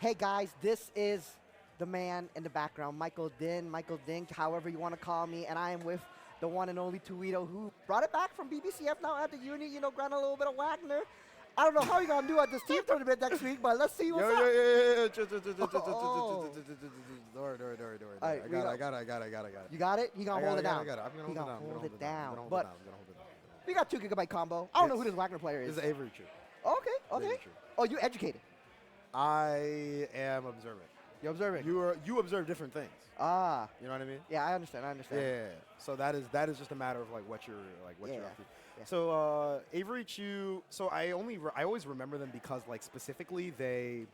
Hey guys, this is the man in the background, Michael Dink, however you want to call me, and I am with the one and only Tuito, who brought it back from BBCF now at the uni, grant a little bit of Wagner. I don't know how you're going to do at this team tournament next week, but let's see what's up. I got it. You got it? He going to hold it down. I got it. I'm going to hold it down. But we got 2 GB combo. I don't know who this Wagner player is. This is Averychu. Okay. Oh, you educated. I am observant. You're observing. You observe different things. Ah. You know what I mean? Yeah, I understand. Yeah. So that is just a matter of like what you're up to. Yeah. So Averychu. So I always remember them because like specifically they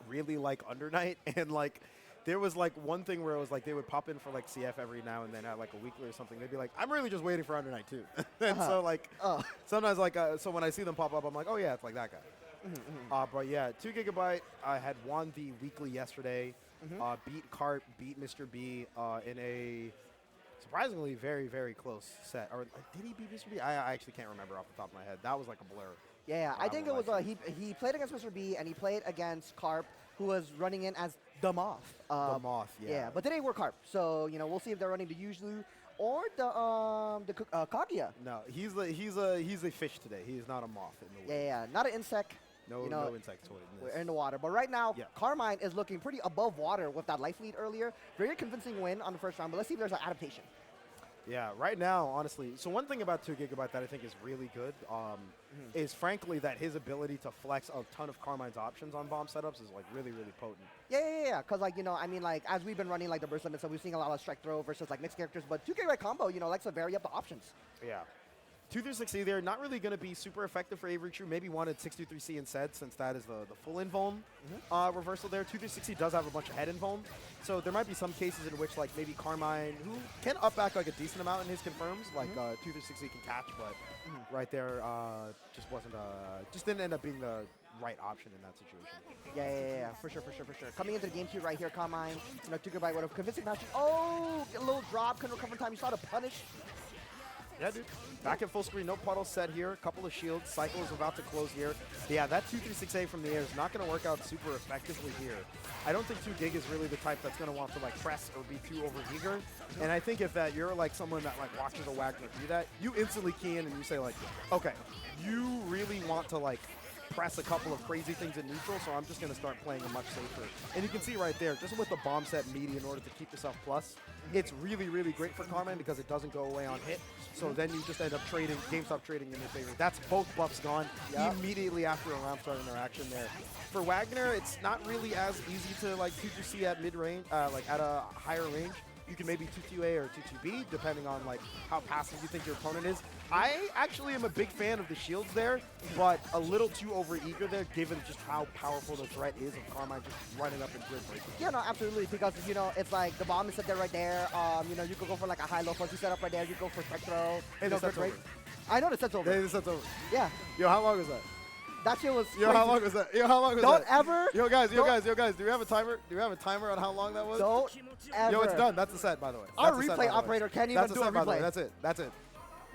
really like Undernight and like. There was like one thing where it was like they would pop in for like CF every now and then at like a weekly or something. They'd be like, I'm really just waiting for Undernight too. And so like sometimes like so when I see them pop up, I'm like, oh yeah, it's like that guy. But yeah, 2 GB. I had won the weekly yesterday. Beat Carp, beat Mr. B in a surprisingly very, very close set. Or did he beat Mr. B? I actually can't remember off the top of my head. That was like a blur. Yeah, I think it was he played against Mr. B and he played against Carp, who was running in as the Moth. The Moth, yeah. Yeah, but today we're Carp, so we'll see if they're running the Yuzu or the Kaguya. No, he's a fish today. He is not a moth in the way. Yeah, not an insect. No insect toy in this. We're in the water, but right now Carmine is looking pretty above water with that life lead earlier. Very convincing win on the first round, but let's see if there's an adaptation. Yeah, right now, honestly. So one thing about 2 GB that I think is really good is, frankly, that his ability to flex a ton of Carmine's options on bomb setups is, like, really, really potent. Yeah. Because, like, I mean, like, as we've been running, like, the burst limit, so we've seen a lot of strike throw versus, like, mixed characters. But 2 GB combo, likes to vary up the options. Yeah. 2-3-6C there, not really going to be super effective for Averychu. Maybe wanted 6-2-3C instead, since that is the full invuln reversal there. 2-3-6C does have a bunch of head invuln, so there might be some cases in which, like, maybe Carmine, who can up back, like, a decent amount in his confirms, like 2-3-6C can catch, but right there just didn't end up being the right option in that situation. Yeah, for sure. Coming into the game 2 right here, Carmine, 2 GB would have convincing match. Oh, a little drop, couldn't recover in time. You saw the punish. Yeah, dude. Back at full screen, no puddle set here. A couple of shields. Cycle is about to close here. Yeah, that 2-3-6A from the air is not going to work out super effectively here. I don't think 2 Gig is really the type that's going to want to like press or be too overeager. And I think if that you're like someone that like watches a Wagner do that, you instantly key in and you say like, okay, you really want to like press a couple of crazy things in neutral, so I'm just going to start playing it much safer. And you can see right there, just with the bomb set meaty in order to keep yourself plus, it's really, really great for Carmine because it doesn't go away on hit. So then you just end up trading, GameStop trading in your favor. That's both buffs gone immediately after a round start interaction there. For Wagner, it's not really as easy to like 2-2C at mid-range, like at a higher range. You can maybe 2-2A or 2-2B, depending on like how passive you think your opponent is. I actually am a big fan of the shields there, but a little too overeager there, given just how powerful the threat is of Carmine just running up and grid breaking. Yeah, no, absolutely, because, it's like the bomb is set there right there. You could go for like a high-low plus you set up right there. You go for strike throw. Hey, the set's over. I know the set's over. Hey, the set's over. Yeah. Yo, how long is that? That shit was Yo, how long was that? Yo, how long was Don't that? ever. Yo, guys, do we have a timer? Do we have a timer on how long that was? Don't ever. Yo, it's done. That's the set, by the way. Our replay operator can't even do a replay. That's it.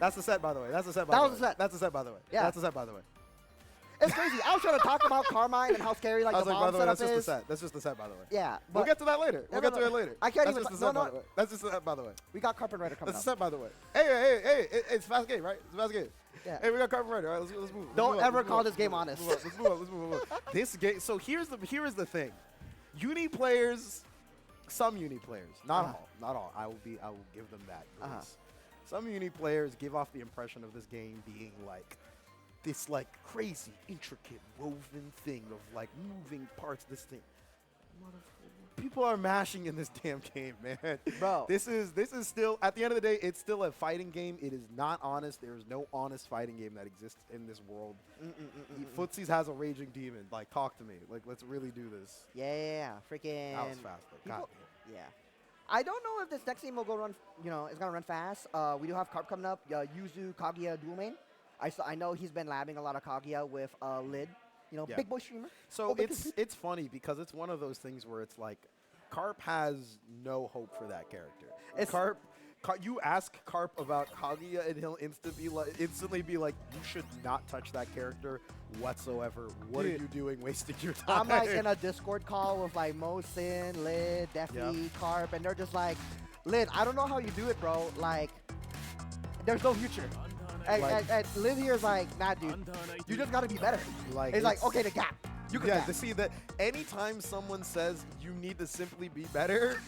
That's the set, by the way. That's the set, by the way. That was the set. That's the set, by the way. Yeah. That's the set, by the way. It's crazy. I was trying to talk about Carmine and how scary like the bomb setup that's is. just the set. That's just the set, by the way. Yeah. We'll get to that later. We'll get to it later. I can't that's even. Just the set, by the way. That's just the set, by the way. We got Carpet Rider coming That's the up. set, by the way. Hey, it's a fast game, right? It's a fast game. Yeah. Hey, we got Carpet Rider. All right, let's move. Don't ever call this game honest. Let's move on. This game. So here is the thing. Uni players, some uni players, not all. I will give them that. Some uni players give off the impression of this game being like this like crazy, intricate, woven thing of like moving parts. This thing. People are mashing in this damn game, man. Bro. This is still, at the end of the day, it's still a fighting game. It is not honest. There is no honest fighting game that exists in this world. Footsies has a raging demon. Like, talk to me. Like, let's really do this. Yeah. Freaking. That was fast, though. God. Yeah. I don't know if this next game will go run, it's going to run fast. We do have Carp coming up. Yuzu, Kaguya, dual main. I know he's been labbing a lot of Kaguya with Lid. Big boy streamer. So it's funny because it's one of those things where it's like Carp has no hope for that character. You ask Carp about Kaguya, and he'll instantly be like, "You should not touch that character whatsoever. What are you doing, wasting your time?" I'm like in a Discord call with like Mo, Sin, Lid, Defi, Carp, and they're just like, "Lid, I don't know how you do it, bro. Like, there's no future." And Lid here is like, "Nah, dude, you just gotta be better." Like, it's like, okay, the gap. You can gap. To see that anytime someone says you need to simply be better,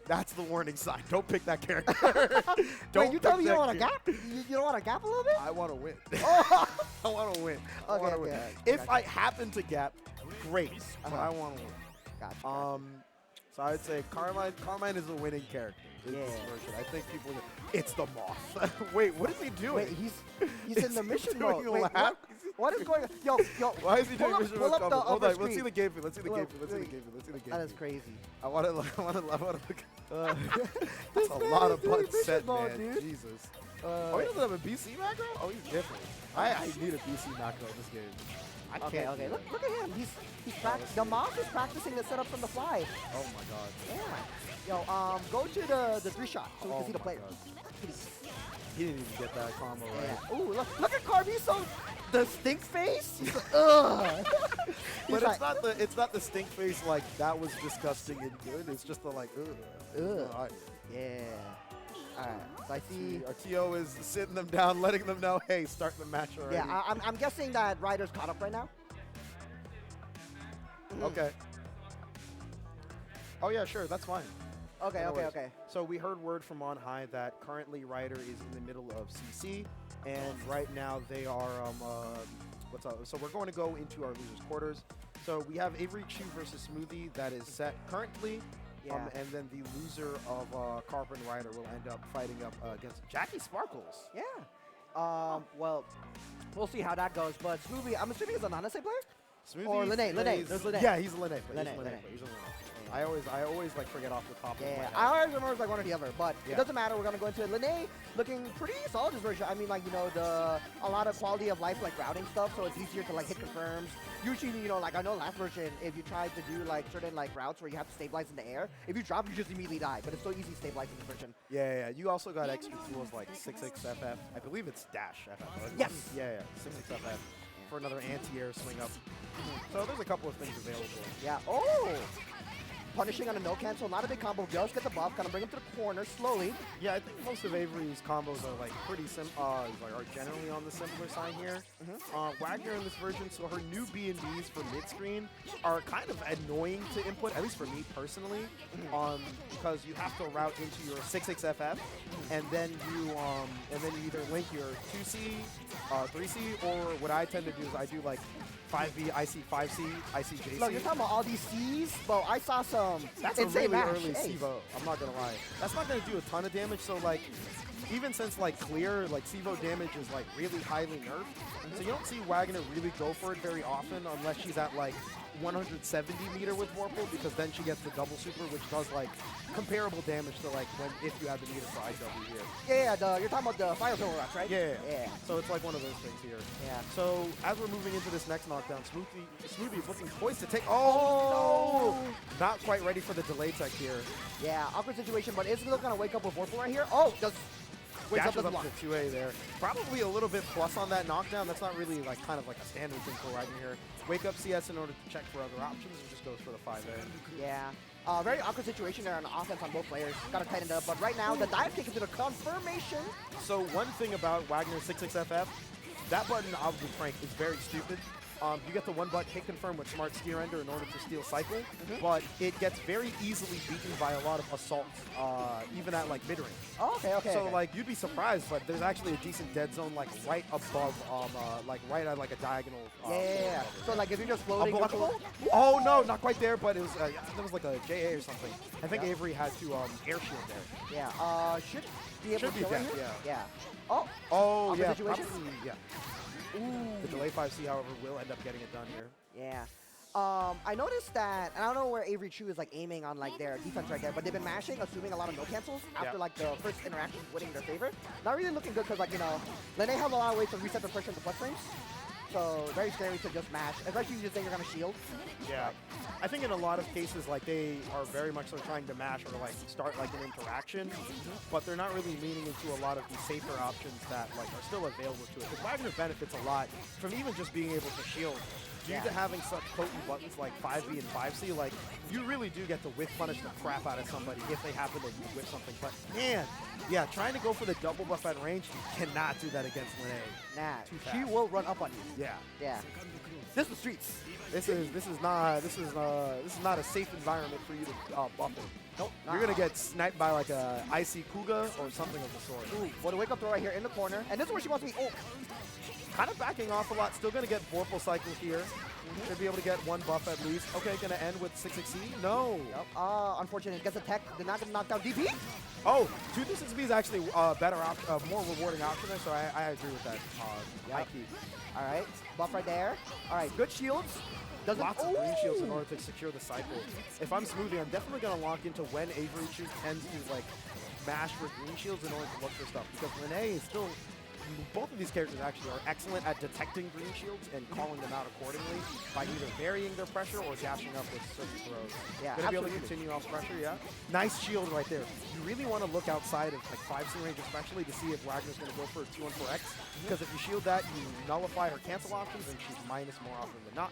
that's the warning sign. Don't pick that character. Wait, you tell me you don't want to gap? You don't want to gap a little bit? I want to win. Oh. I want to win. Okay, If I happen to gap, great. But I want to win. Gotcha. So I would say Carmine is a winning character. In this version. I think people. It's the moth. Wait, what is he doing? Wait, he's in the mission mode. Wait, what is going on? Yo. Why is he doing mission mode? Hold on, screen. let's see the game view. Let's see the game view. That is crazy. I want to look. That's a lot of buttons set, man. Dude. Jesus. Oh, he doesn't have a BC macro? Oh, he's different. I need a BC macro in this game. I can't. Okay. Look at him. He's the moth is practicing the setups on the fly. Oh my god. Yeah. Yo, go to the 3-shot so we can see the player. He didn't even get that combo right. Yeah. Ooh, look at Carb. He's so the stink face. He's like, ugh. But it's not the stink face like that was disgusting and good. It's just the like ugh. Yeah. All right. So I see our TO is sitting them down, letting them know, hey, start the match already. Yeah, I'm guessing that Ryder's caught up right now. Okay. Oh yeah, sure, that's fine. Okay. So we heard word from on high that currently Ryder is in the middle of CC, and right now they are what's up? So we're going to go into our losers quarters. So we have Averychu versus Ssmoothie that is set currently. Yeah. And then the loser of Carp and Ryder will end up fighting up against JackieSparkles. Yeah. Well, we'll see how that goes. But Ssmoothie, I'm assuming he's a non-essay player? Ssmoothie or Lene. There's Lene. Yeah, he's a Lene. He's a Lene. Yeah. I always like forget off the top of my head. I always remember it's like one or the other, but it doesn't matter. We're gonna go into it. Lene looking pretty solid this version. I mean, like, you know, a lot of quality of life like routing stuff, so it's easier to like hit confirms. Usually, you know, like I know last version, if you tried to do like certain like routes where you have to stabilize in the air, if you drop, you just immediately die. But it's so easy to stabilize in this version. Yeah. You also got extra tools like 66FF. I believe it's dash FF. Yes. Yeah. 66FF for another anti-air swing up. So there's a couple of things available. Yeah. Oh. Punishing on a no cancel, not a big combo. Just get the buff, kind of bring him to the corner slowly. Yeah, I think most of Avery's combos are like pretty are generally on the simpler side here. Wagner in this version, so her new B&Bs for mid screen are kind of annoying to input, at least for me personally, because you have to route into your 66FF, and then you either link your 2C, 3C, or what I tend to do is I do like 5V, IC 5C, IC JC. Look, you're talking about all these C's, but I saw some. That's a really early Sivo. I'm not gonna lie. That's not gonna do a ton of damage. So like, even since like clear, like Sivo damage is like really highly nerfed. So you don't see Wagner really go for it very often unless she's at like 170 meter with Warple, because then she gets the double super, which does like comparable damage to like if you have the meter for IW here. Yeah, you're talking about the fire pillar rush, right? Yeah. So it's like one of those things here. Yeah. So as we're moving into this next knockdown, Ssmoothie is looking poised to take. Oh no! Not quite ready for the delay tech here. Yeah, awkward situation, but is Lil gonna wake up with Warple right here? Oh, does. Dashes up to 2A there. Probably a little bit plus on that knockdown. That's not really like kind of like a standard thing for Wagner here. Wake up CS in order to check for other options and just goes for the 5A. Yeah. Very awkward situation there on the offense on both players. Gotta tighten it up. But right now, the dive kick is in a confirmation. So one thing about Wagner 66FF, that button, I'll be frank, is very stupid. You get the one button hit confirm with smart steer ender in order to steal cycle, but it gets very easily beaten by a lot of assaults, even at like mid range. Oh, okay. So like you'd be surprised, but there's actually a decent dead zone like right above, like right at like a diagonal. Yeah. So like if you're just floating. Oh no, not quite there, but it was there was like a JA or something. I think Avery had to air shield there. Yeah. Should be able to kill dead, here. Yeah. Oh. Yeah. Situation? Probably, yeah. Ooh. The delay 5C, however, will end up getting it done here. Yeah. I noticed that, and I don't know where Averychu is like aiming on like their defense right there, but they've been mashing, assuming a lot of no cancels after like the first interaction winning in their favor. Not really looking good because like, you know, Lene have a lot of ways to reset the pressure in the plus frames. So very scary to just mash, especially if you just think you're gonna shield. Yeah. I think in a lot of cases, like, they are very much so trying to mash or, like, start, like, an interaction, but they're not really leaning into a lot of the safer options that, like, are still available to it. Because Wagner benefits a lot from even just being able to shield. Due to having such potent buttons like 5B and 5C, like, you really do get to whiff punish the crap out of somebody if they happen to whiff something. But, man, yeah, trying to go for the double buff at range, you cannot do that against Linnea. Nah, she will run up on you. Yeah. Yeah. This is the streets. This is not a safe environment for you to buff it. Nope. You're gonna get sniped by like a icy Kuga or something of the sort. Ooh, what a wake up throw right here in the corner, and this is where she wants to be. Oh, kind of backing off a lot. Still gonna get Vorpal cycle here. Should be able to get one buff at least. Okay, gonna end with 6-6E. No. Yep. Unfortunate. Gets a tech. Did not get knocked down. DP. Oh, 2-6B is actually a better option, more rewarding option there. So I agree with that. Yep. All right, buff right there. All right, good shields. Lots of green shields in order to secure the cycle. If I'm Ssmoothie, I'm definitely going to lock into when Averychu tends to like mash for green shields in order to look for stuff. Because Linnea is still, both of these characters actually are excellent at detecting green shields and calling them out accordingly by either varying their pressure or dashing up with certain throws. Yeah, going to be able to continue off pressure, yeah. Nice shield right there. You really want to look outside of like 5C range especially to see if Wagner's going to go for a 2-1-4X. Because if you shield that, you nullify her cancel options and she's minus more often than not.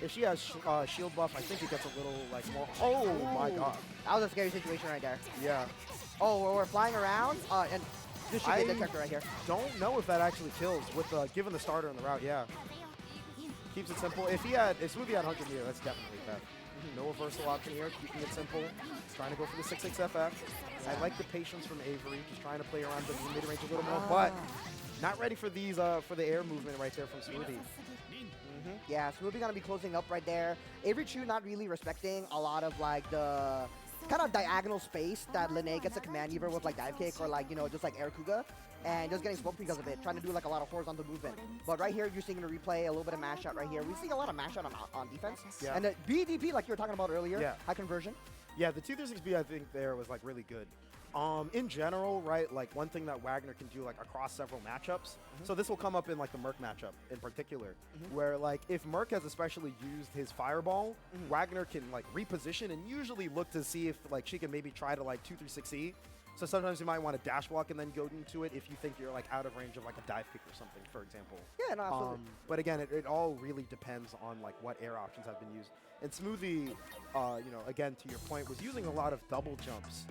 If she has shield buff, I think it gets a little like more. Oh my god. That was a scary situation right there. Yeah. Oh, we're flying around, and this should be a detector right here. Don't know if that actually kills with given the starter in the route. Yeah. Keeps it simple. If Ssmoothie had 100 meter, that's definitely bad. No reversal option here, keeping it simple. He's trying to go for the 6-6FF. I like the patience from Avery, just trying to play around the mid-range a little more, but not ready for these for the air movement right there from Ssmoothie. Yeah, Ssmoothie gonna be closing up right there. Averychu not really respecting a lot of like the kind of diagonal space that Linnea gets a command either with like dive kick or like, you know, just like air Kuga, and just getting smoked because of it, trying to do like a lot of horizontal movement. But right here, you're seeing the replay, a little bit of mash out right here. We're seeing a lot of mash out on defense. Yeah. And the BDP, like you were talking about earlier, high conversion. Yeah, the 236B I think there was like really good. In general, right, like one thing that Wagner can do like across several matchups, so this will come up in like the Merc matchup in particular, where like if Merc has especially used his fireball, Wagner can like reposition and usually look to see if like she can maybe try to like 2-3-6E. So sometimes you might want to dash block and then go into it if you think you're like out of range of like a dive kick or something, for example. Yeah, no, absolutely. But again, it all really depends on like what air options have been used. And Ssmoothie, you know, again, to your point, was using a lot of double jumps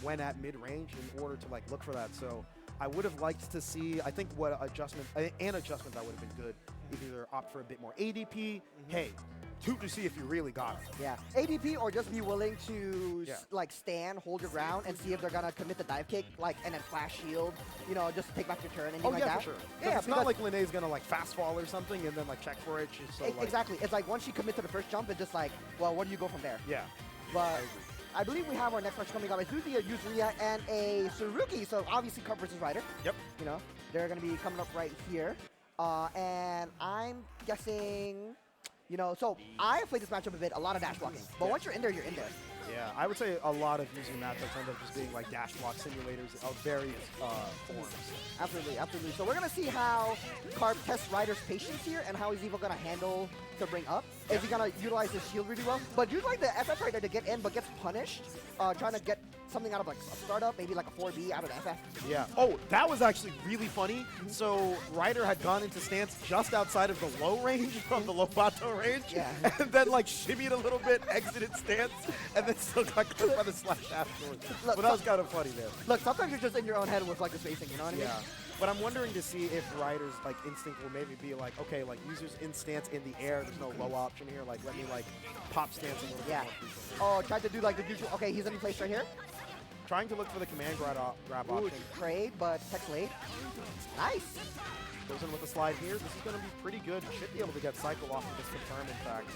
when at mid-range in order to like look for that. So I would have liked to see, I think what adjustment that would have been good. Either opt for a bit more ADP, hey, to see if you really got it. Yeah, ADP or just be willing to like stand, hold your ground, and see if they're gonna commit the dive kick, like, and then flash shield, you know, just take back your turn and like that. For sure. Yeah, it's not like Linnea's gonna like fast fall or something and then like check for it. So, like, exactly. It's like once she commits to the first jump, it's just like, well, where do you go from there? Yeah. But I believe we have our next match coming up. It's usually a Yuzuriha and a Tsurugi, so obviously Carp versus Rider. Yep. You know, they're gonna be coming up right here. And I'm guessing, you know, so I have played this matchup a bit, a lot of dash blocking. But once you're in there, you're in there. Yeah, I would say a lot of using matchups end up just being like dash block simulators of various forms. Absolutely, absolutely. So we're going to see how Carp tests Ryder's patience here and how he's even going to handle to bring up. Is he going to utilize his shield really well? But utilize the FF right there to get in, but gets punished. Trying to get something out of like a startup, maybe like a 4B out of the FF. Yeah. Oh, that was actually really funny. So Ryder had gone into stance just outside of the low range from the low plateau range. Yeah. And then like shimmied a little bit, exited stance, and then still got clipped by the slash afterwards. Look, but that was kind of funny, man. Look, sometimes you're just in your own head with like the spacing, you know what I mean? Yeah. But I'm wondering to see if Ryder's like instinct will maybe be like, okay, like users in stance in the air, there's no low option here. Like let me like pop stance a little bit more frequently. Oh, tried to do like the usual. Okay, he's in place right here. Trying to look for the command grab option. Trade, but text late. Nice. Goes in with a slide here. This is going to be pretty good. Should be able to get cycle off of this confirm, in fact.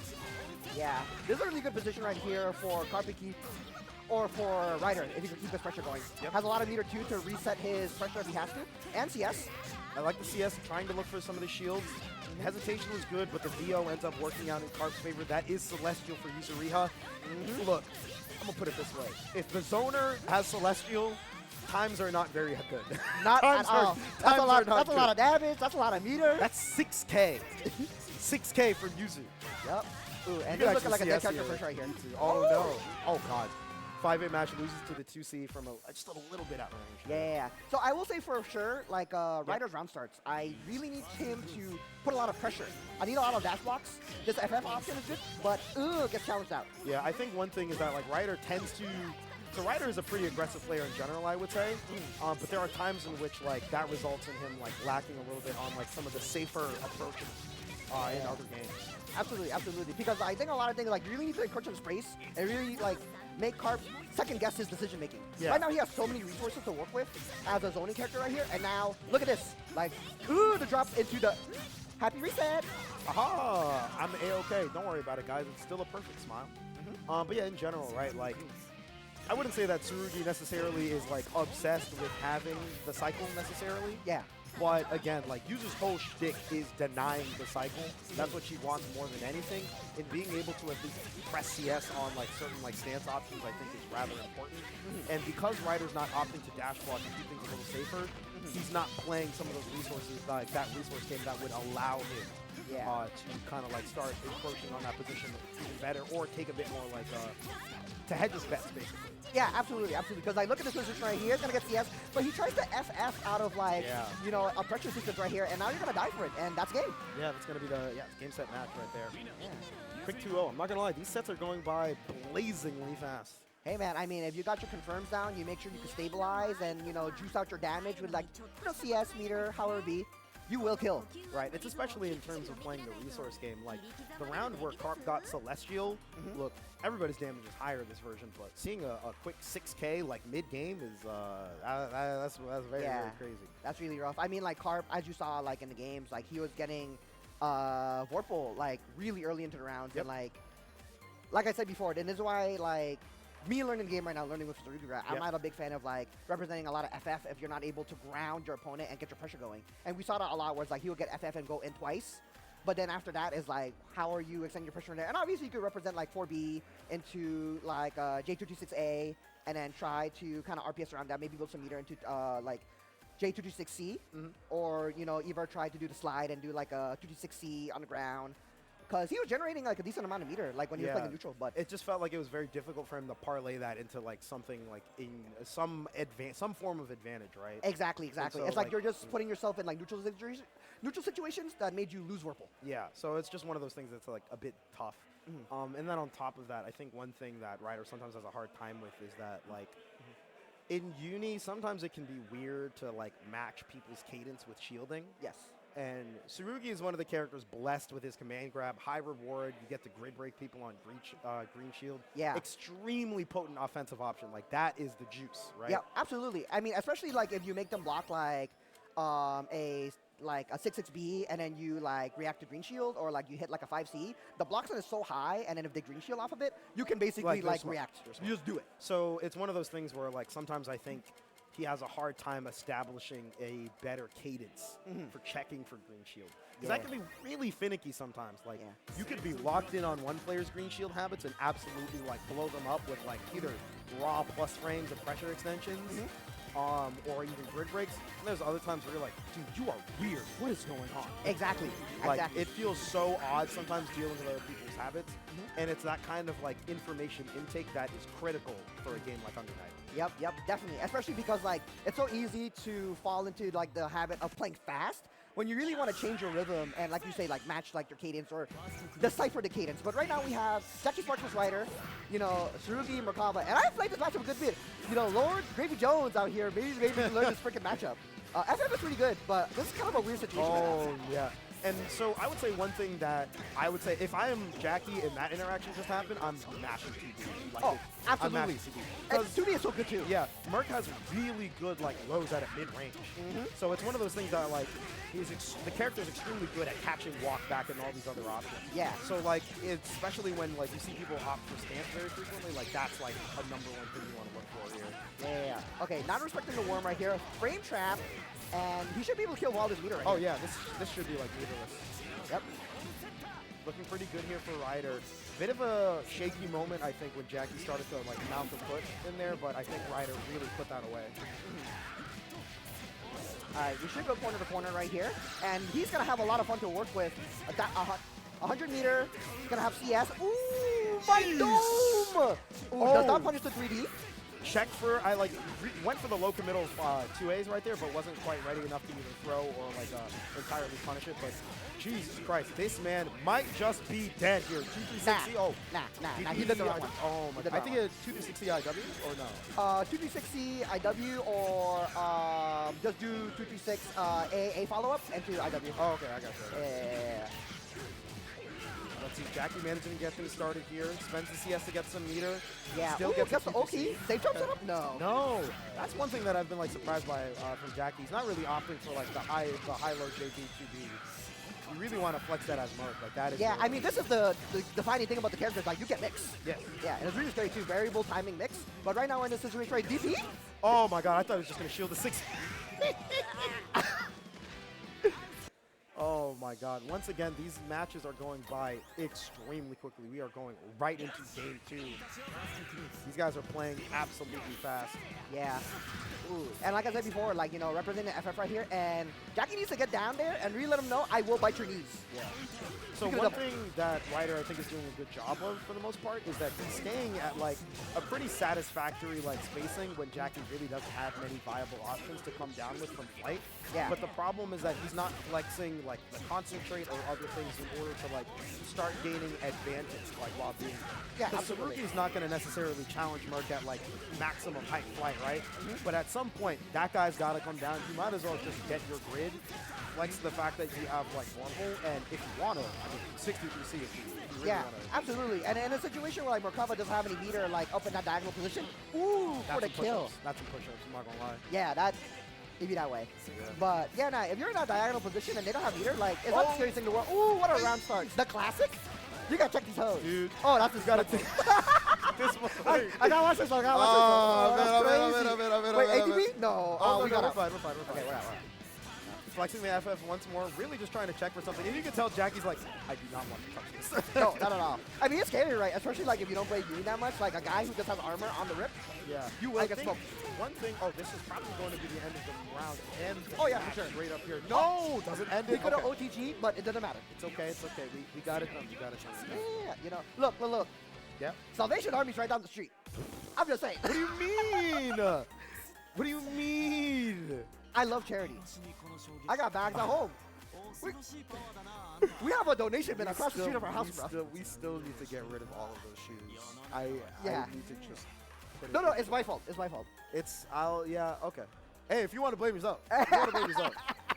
Yeah, this is a really good position right here for Carpiki or for Ryder if he can keep his pressure going. Yep. Has a lot of meter too to reset his pressure if he has to. And CS. I like the CS, trying to look for some of the shields. Hesitation was good, but the VO ends up working out in Carp's favor. That is Celestial for Yuzuriha. Look, I'm going to put it this way. If the zoner has Celestial, times are not very good. Not at all. That's a lot of damage. That's a lot of meter. That's 6K. 6K from Yuzu. Yep. Ooh, and You he's can looking like a actually dead CS character here. push right here. Oh, no. Oh, God. 5-8 match loses to the 2C from just a little bit out range. Yeah. So I will say for sure, like Ryder's round starts, I really need him to put a lot of pressure. I need a lot of dash blocks. This FF option is good, but gets challenged out. Yeah, I think one thing is that like Ryder tends to. So Ryder is a pretty aggressive player in general, I would say. But there are times in which like that results in him like lacking a little bit on like some of the safer approaches in other games. Absolutely, absolutely. Because I think a lot of things like you really need to encourage him space and really like make Carp second guess his decision making. Yeah. Right now he has so many resources to work with as a zoning character right here, and now look at this, like the drop into the happy reset. Aha! I'm A-okay. Don't worry about it, guys. It's still a perfect smile. But yeah, in general, right? Like, I wouldn't say that Tsurugi necessarily is like obsessed with having the cycle necessarily. Yeah. But again, like Yuzu's whole shtick is denying the cycle. That's what she wants more than anything. And being able to at least press CS on like certain like stance options, I think is rather important. And because Ryder's not opting to dash block and keep things a little safer, he's not playing some of those resources, like that resource game that would allow him to kind of like start encroaching on that position even better, or take a bit more like to hedge his bets basically. Yeah, absolutely, absolutely. Because like, look at this position right here. He's gonna get CS, but he tries to FF out of like, you know, a pressure sequence right here, and now you're gonna die for it, and that's game. Yeah, that's gonna be the game set match right there. Yeah. Quick 2-0. I'm not gonna lie, these sets are going by blazingly fast. Hey man, I mean, if you got your confirms down, you make sure you can stabilize and you know juice out your damage with like CS meter, however it be. You will kill. Right, it's especially in terms of playing the resource game. Like, the round where Carp got Celestial, look, everybody's damage is higher this version, but seeing a quick 6K, like, mid-game is, that's very, very crazy. That's really rough. I mean, like, Carp, as you saw, like, in the games, like, he was getting Vorpal, like, really early into the rounds, and, like I said before, and this is why, like, me learning the game right now, learning with Tsurugi, right? I'm not a big fan of like representing a lot of FF if you're not able to ground your opponent and get your pressure going. And we saw that a lot where it's like he would get FF and go in twice. But then after that is like, how are you extending your pressure in there? And obviously you could represent like 4B into like J226A and then try to kind of RPS around that, maybe build some meter into like J226C. Or, you know, either try to do the slide and do like a 226C on the ground. Because he was generating like a decent amount of meter, like when he was playing neutral. But it just felt like it was very difficult for him to parlay that into like something like in some form of advantage, right? Exactly, exactly. So, it's like you're just putting yourself in like neutral situations that made you lose Vorpal. Yeah, so it's just one of those things that's like a bit tough. And then on top of that, I think one thing that Ryder sometimes has a hard time with is that like in Uni, sometimes it can be weird to like match people's cadence with shielding. Yes. And Tsurugi is one of the characters blessed with his command grab, high reward. You get to grid break people on green shield. Yeah. Extremely potent offensive option. Like, that is the juice, right? Yeah, absolutely. I mean, especially, like, if you make them block, like, a 6-6B and then you, like, react to green shield or, like, you hit, like, a 5C, the block set is so high, and then if they green shield off of it, you can basically, like react. You just do it. So it's one of those things where, like, sometimes I think he has a hard time establishing a better cadence for checking for green shield. Because that can be really finicky sometimes. Like, you could be locked in on one player's green shield habits and absolutely, like, blow them up with, like, either raw plus frames and pressure extensions, or even grid breaks. And there's other times where you're like, dude, you are weird. What is going on? Exactly. Like, it feels so odd sometimes dealing with other people's habits. And it's that kind of, like, information intake that is critical for a game like Under Night. Yep, definitely. Especially because, like, it's so easy to fall into, like, the habit of playing fast when you really want to change your rhythm and, like you say, like, match, like, your cadence or decipher the cadence. But right now we have JackieSparkles Ryder, you know, Tsurugi, Merkaba, and I've played this matchup a good bit. You know, Lord Gravy Jones out here, maybe learn this freaking matchup. FF is pretty good, but this is kind of a weird situation. Oh, yeah. And so I would say one thing that I would say, if I am Jackie and that interaction just happened, I'm mashing 2D. Like, absolutely. And 2D is so good too. Yeah, Merc has really good like lows at a mid-range. So it's one of those things that like, the character is extremely good at catching walk back and all these other options. Yeah. So like, especially when like you see people opt for stance very frequently, like that's like a #1 thing you want to look for here. Yeah. Okay, not respecting the worm right here. Frame trap. And he should be able to kill Wilder's meter right here. Yeah, this should be like meterless. Yep. Looking pretty good here for Ryder. Bit of a shaky moment, I think, when Jackie started to like mount the foot in there, but I think Ryder really put that away. All right, we should go corner to corner right here, and he's gonna have a lot of fun to work with. 100 meter. He's gonna have CS. Ooh, my dome! Ooh, does not punish the 3D. Checked for, went for the low committal 2As right there, but wasn't quite ready enough to either throw or like entirely punish it. But Jesus Christ, this man might just be dead here. 2-3-6C. Oh, Nah. He did the wrong one. Oh my God. I think it's 2-3-6C IW or no? 2-3-6C IW or just do 2-3-6 A follow up and 2 IW. Oh, okay, I got that. Yeah. Let's see, Jackie managing to get things started here. Spends the CS to get some meter. Yeah. Still Ooh, gets the Oki. Safe jump setup? No. No. That's one thing that I've been like surprised by from Jackie. He's not really opting for like the high-low JP 2B. You really want to flex that as Merc. Like that is. Yeah, I mean, this is the defining thing about the characters. Like, you get mix. Yeah. Yeah, and it's really scary too. Variable timing mix. But right now we're in this situation, right? DP? Oh my God, I thought he was just going to shield the 6. Oh my God. Once again, these matches are going by extremely quickly. We are going right into game 2. These guys are playing absolutely fast. Yeah. Ooh. And like I said before, like, you know, representing FF right here, and Jackie needs to get down there and really let him know, I will bite your knees. Yeah. So one thing that Ryder, I think, is doing a good job of for the most part is that he's staying at like a pretty satisfactory like spacing when Jackie really doesn't have many viable options to come down with from flight. Yeah. But the problem is that he's not flexing like the concentrate or other things in order to like start gaining advantage like while being. Yeah, because absolutely. Ssmoothie is not going to necessarily challenge Merc at like maximum height flight, right? But at some point, that guy's got to come down. You might as well just get your grid, flex the fact that you have like Vorpal, and if you want to, I mean, 63C if you really Yeah, want to. absolutely. And in a situation where like Merkava doesn't have any meter like up in that diagonal position, ooh, for the kill. That's some push-ups, I'm not going to lie. Yeah, that maybe that way. Yeah. But yeah, nah, if you're in that diagonal position and they don't have meter, like, it's not the scariest thing in the world. Ooh, what a round start. The classic? You gotta check these hoes. Dude. Oh, that's just gotta take. This one. I gotta watch this one. I gotta watch this one. Oh, that's crazy. Wait, ATV? No. Oh, we no, got we're fine. Okay, we're out. Flexing the FF once more, really just trying to check for something. And you can tell Jackie's like, I do not want to touch this. No, not at all. I mean, it's scary, right? Especially like if you don't play Uni that much, like a guy who just has armor on the rip. Yeah. You will get smoked. One thing, this is probably going to be the end of the round. And Oh, yeah, for sure. Right up here. No, doesn't end We it. could have OTG, but it doesn't matter. It's okay. We got it done. We got it done. Yeah, you know. Look. Yeah. Salvation Army's right down the street. I'm just saying. What do you mean? What do you mean? I love charity. I got bags at home. We have a donation bin across the street of our house, bro. We still need to get rid of all of those shoes. I need to just put it No, it's my fault. It's my fault. Yeah, okay. Hey, if you want to blame yourself, I'm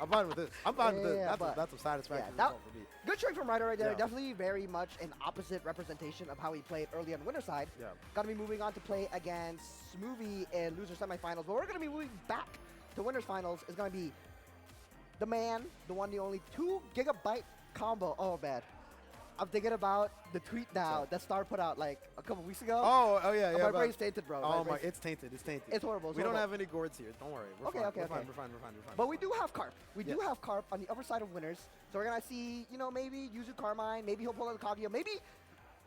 fine with this. I'm fine with this. That's a satisfactory result for me. Good choice from Ryder right there. Yeah. Definitely very much an opposite representation of how he played early on the winner side. Yeah. Gonna be moving on to play against Ssmoothie in loser semifinals. But we're gonna be moving back to winners finals. Is gonna be the man, the one, the only 2 GB combo. Oh man. I'm thinking about the tweet now that Star put out like a couple weeks ago. Oh yeah. My brain's tainted, bro. Oh my, it's tainted. It's tainted. It's horrible. We don't have any gourds here. Don't worry. We're fine. We're fine. But we do have Carp. We do have Carp on the upper side of winners. So we're gonna see, you know, maybe Yuzu Carmine. Maybe he'll pull out the Kaguya. Maybe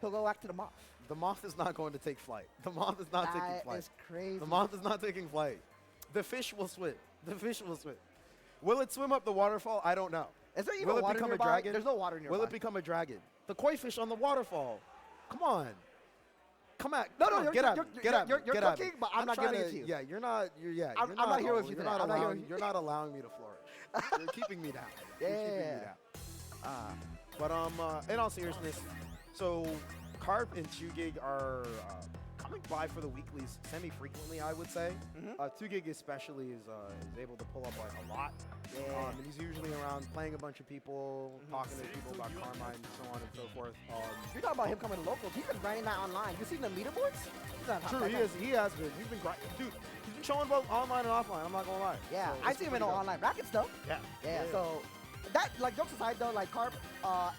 he'll go back to the Moth. The Moth is not going to take flight. The Moth is not taking flight. That is crazy. The Moth is not taking flight. The fish will swim. The fish will swim. Will it swim up the waterfall? I don't know. Is there even Will it water become nearby? a dragon? There's no water nearby. Will it become a dragon? The koi fish on the waterfall. Come on. Come on. No, get out. You're cooking, but I'm not giving it to you. Yeah, you're not. I'm not here with you today. You're not allowing me to flourish. You're keeping me down. Yeah. You're keeping me down. But in all seriousness, so Carp and 2GIG are coming by for the weeklies semi-frequently, I would say. 2GIG especially is able to pull up like a lot. Yeah. And he's usually around playing a bunch of people, talking to people about Carmine and so on and so forth. You're talking about him coming to locals. He's been grinding that online. You seen the leaderboards? True, he has been. He's been grinding. Dude, he's been showing both online and offline. I'm not going to lie. Yeah, So I see him in online brackets though. Yeah. So that, like, jokes aside though, like Carp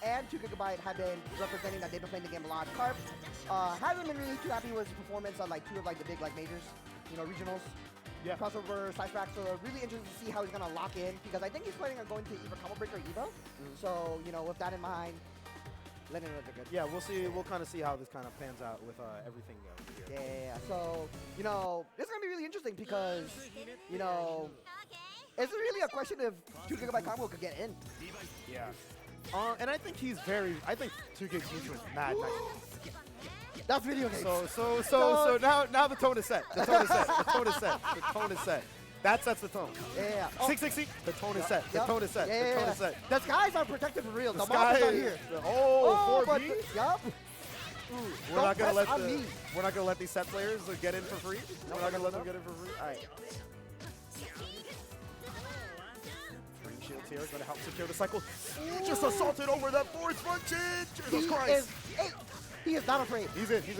and 2GB have been representing that they've been playing the game a lot. Carp hasn't been really too happy with his performance on like 2 of like the big like majors, you know, regionals. Yeah. Crossover, slice back, so really interested to see how he's gonna lock in because I think he's planning on going to either Combo Breaker or Evo. So, you know, with that in mind, let him know they're good. Yeah, we'll see. We'll kind of see how this kind of pans out with everything here. Yeah. So, you know, this is gonna be really interesting because, you know, it's really a question if 2GB Combo could get in. Yeah. And I think I think 2Gig's neutral is mad nice. That's video games. So now the tone is set. The tone is set. The tone is set. The tone is set. That sets the tone. Yeah. 660. The tone is set. The tone is set. The tone is set. The skies are protected for real. The sky monster's not here. Oh, 4B. Yup. We're not gonna let these set players get in for free. We're not gonna let them get in for free. All right. Green shields here gonna help secure the cycle. Just assaulted over that forward punch. Jesus Christ. He is not afraid. He's in. He's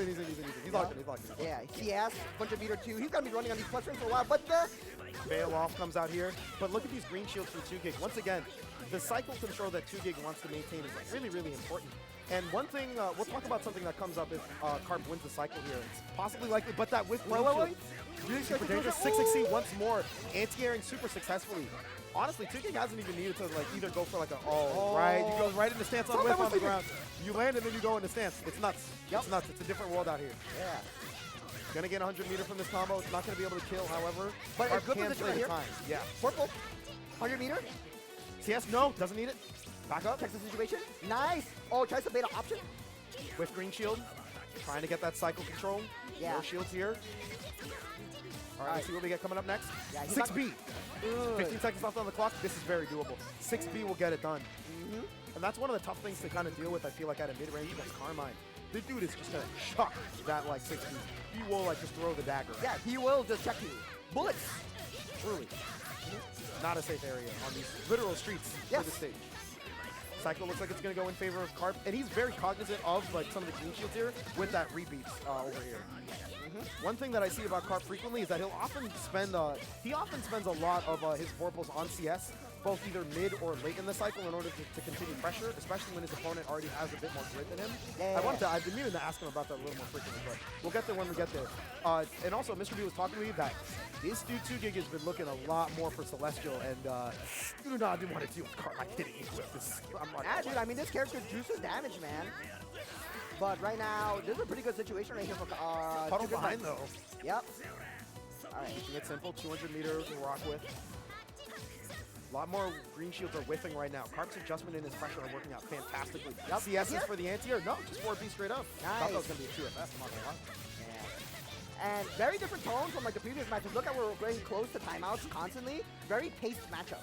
locked in. He's locked in. Yeah, he has a bunch of meter 2. He's gonna be running on these plus rings for a while, but the Bail off comes out here. But look at these green shields from 2Gig. Once again, the cycle control that 2Gig wants to maintain is like really, really important. And one thing, we'll talk about something that comes up if Carp wins the cycle here. It's possibly likely, but that with green shield, really super dangerous. 660 once more, anti-airing super successfully. Honestly, 2Gig hasn't even needed to like either go for like a right. He goes right in the stance on whip on the ground. You land and then you go in the stance. It's nuts. Yep. It's nuts. It's a different world out here. Yeah. Gonna get 100 meter from this combo. It's not gonna be able to kill, however. But it's good position right here. Time. Yeah. Purple. 100 meter. CS, no, doesn't need it. Back up. Checks the situation. Nice. Oh, tries to bait an option. With green shield. Trying to get that cycle control. Yeah. More shields here. All right, let's see what we get coming up next. Yeah, 6B. 15 seconds left on the clock. This is very doable. 6B will get it done. And that's one of the tough things to kind of deal with, I feel like, at a mid-range against Carmine. The dude is just going to chuck that, like, 6B. He will, like, just throw the dagger. Yeah, he will just check you. Bullets. Truly. Not a safe area on these literal streets for the stage. Cycle looks like it's going to go in favor of Carp, and he's very cognizant of like some of the green shields here with that rebeats over here. One thing that I see about Carp frequently is that he'll often spend spends a lot of his vorpals on CS, both either mid or late in the cycle in order to continue pressure, especially when his opponent already has a bit more grit than him. I've been meaning to ask him about that a little more frequently, but we'll get there when we get there. And also, Mr. B was talking to me that this dude 2Gig has been looking a lot more for Celestial, and you know, I didn't want to deal with Carp. I didn't equip this. Dude, I mean, this character juices damage, man. But right now, this is a pretty good situation right here for Puddle behind, though. Yep. All right. Keeping it simple, 200 meters to rock with. A lot more green shields are whiffing right now. Carp's adjustment in his pressure are working out fantastically. Yep. CS is for the anti-air? No, just 4B straight up. Nice. Thought that was going to be a 2FS, I'm not going to lie. And very different tone from like the previous matches. Look at we're getting close to timeouts constantly. Very paced matchup.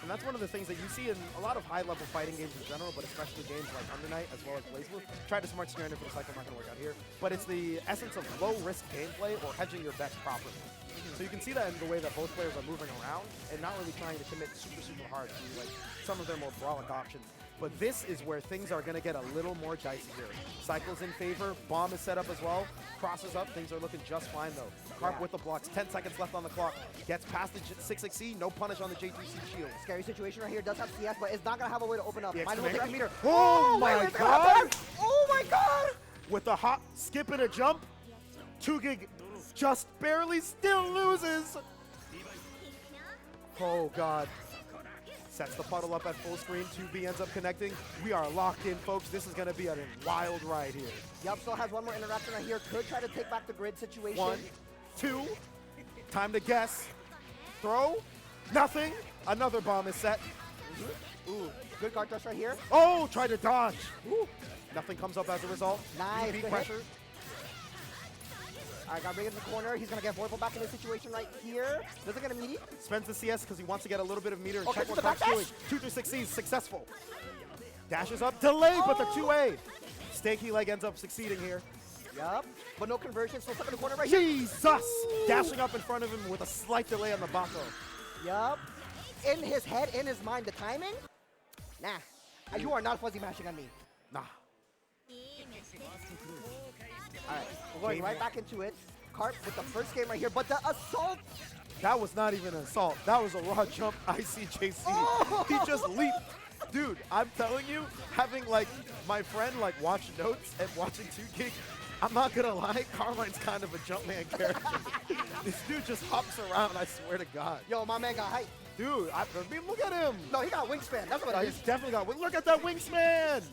And that's one of the things that you see in a lot of high-level fighting games in general, but especially games like Under Night as well as BlazBlue. Tried to smart surrender for the cycle, not going to work out here. But it's the essence of low-risk gameplay or hedging your bets properly. So you can see that in the way that both players are moving around and not really trying to commit super, super hard to like some of their more brawlic options. But this is where things are going to get a little more dicey here. Cycle's in favor. Bomb is set up as well. Crosses up. Things are looking just fine, though. Carp with the blocks. 10 seconds left on the clock. Gets past the 6XC. No punish on the J2C shield. Scary situation right here. Does have CS, but it's not going to have a way to open up. Meter. Oh, my God. Oh, my God. With the hop, skip, and a jump, 2Gig just barely still loses. Oh, God. Sets the puddle up at full screen. 2B ends up connecting. We are locked in, folks. This is going to be a wild ride here. Yup, still has one more interaction right here. Could try to take back the grid situation. 1, 2. Time to guess. Throw. Nothing. Another bomb is set. Ooh, good guard thrust right here. Oh, try to dodge. Ooh. Nothing comes up as a result. Nice. BB pressure. All right, got to bring it in the corner. He's going to get Vorpal back in this situation right here. Doesn't get a meaty. Spends the CS because he wants to get a little bit of meter and okay, check what Carp's doing. 2-6 successful. Dashes up, delayed, but the 2A. Stakey leg ends up succeeding here. Yup, but no conversion, still stuck in the corner right here. Jesus! Dashing up in front of him with a slight delay on the Bato. Yup. In his head, in his mind, the timing? Nah. You are not fuzzy mashing on me. Nah. All right, we're going right back into it. Carp with the first game right here, but the assault. That was not even an assault. That was a raw jump ICJC. Oh! He just leaped. Dude, I'm telling you, having like my friend like watch notes and watching 2Gig, I'm not gonna lie, Carmine's kind of a Jumpman character. This dude just hops around, I swear to God. Yo, my man got height. Dude, I mean, look at him. No, he got wingspan. That's what it is. He's definitely got. Look at that wingspan.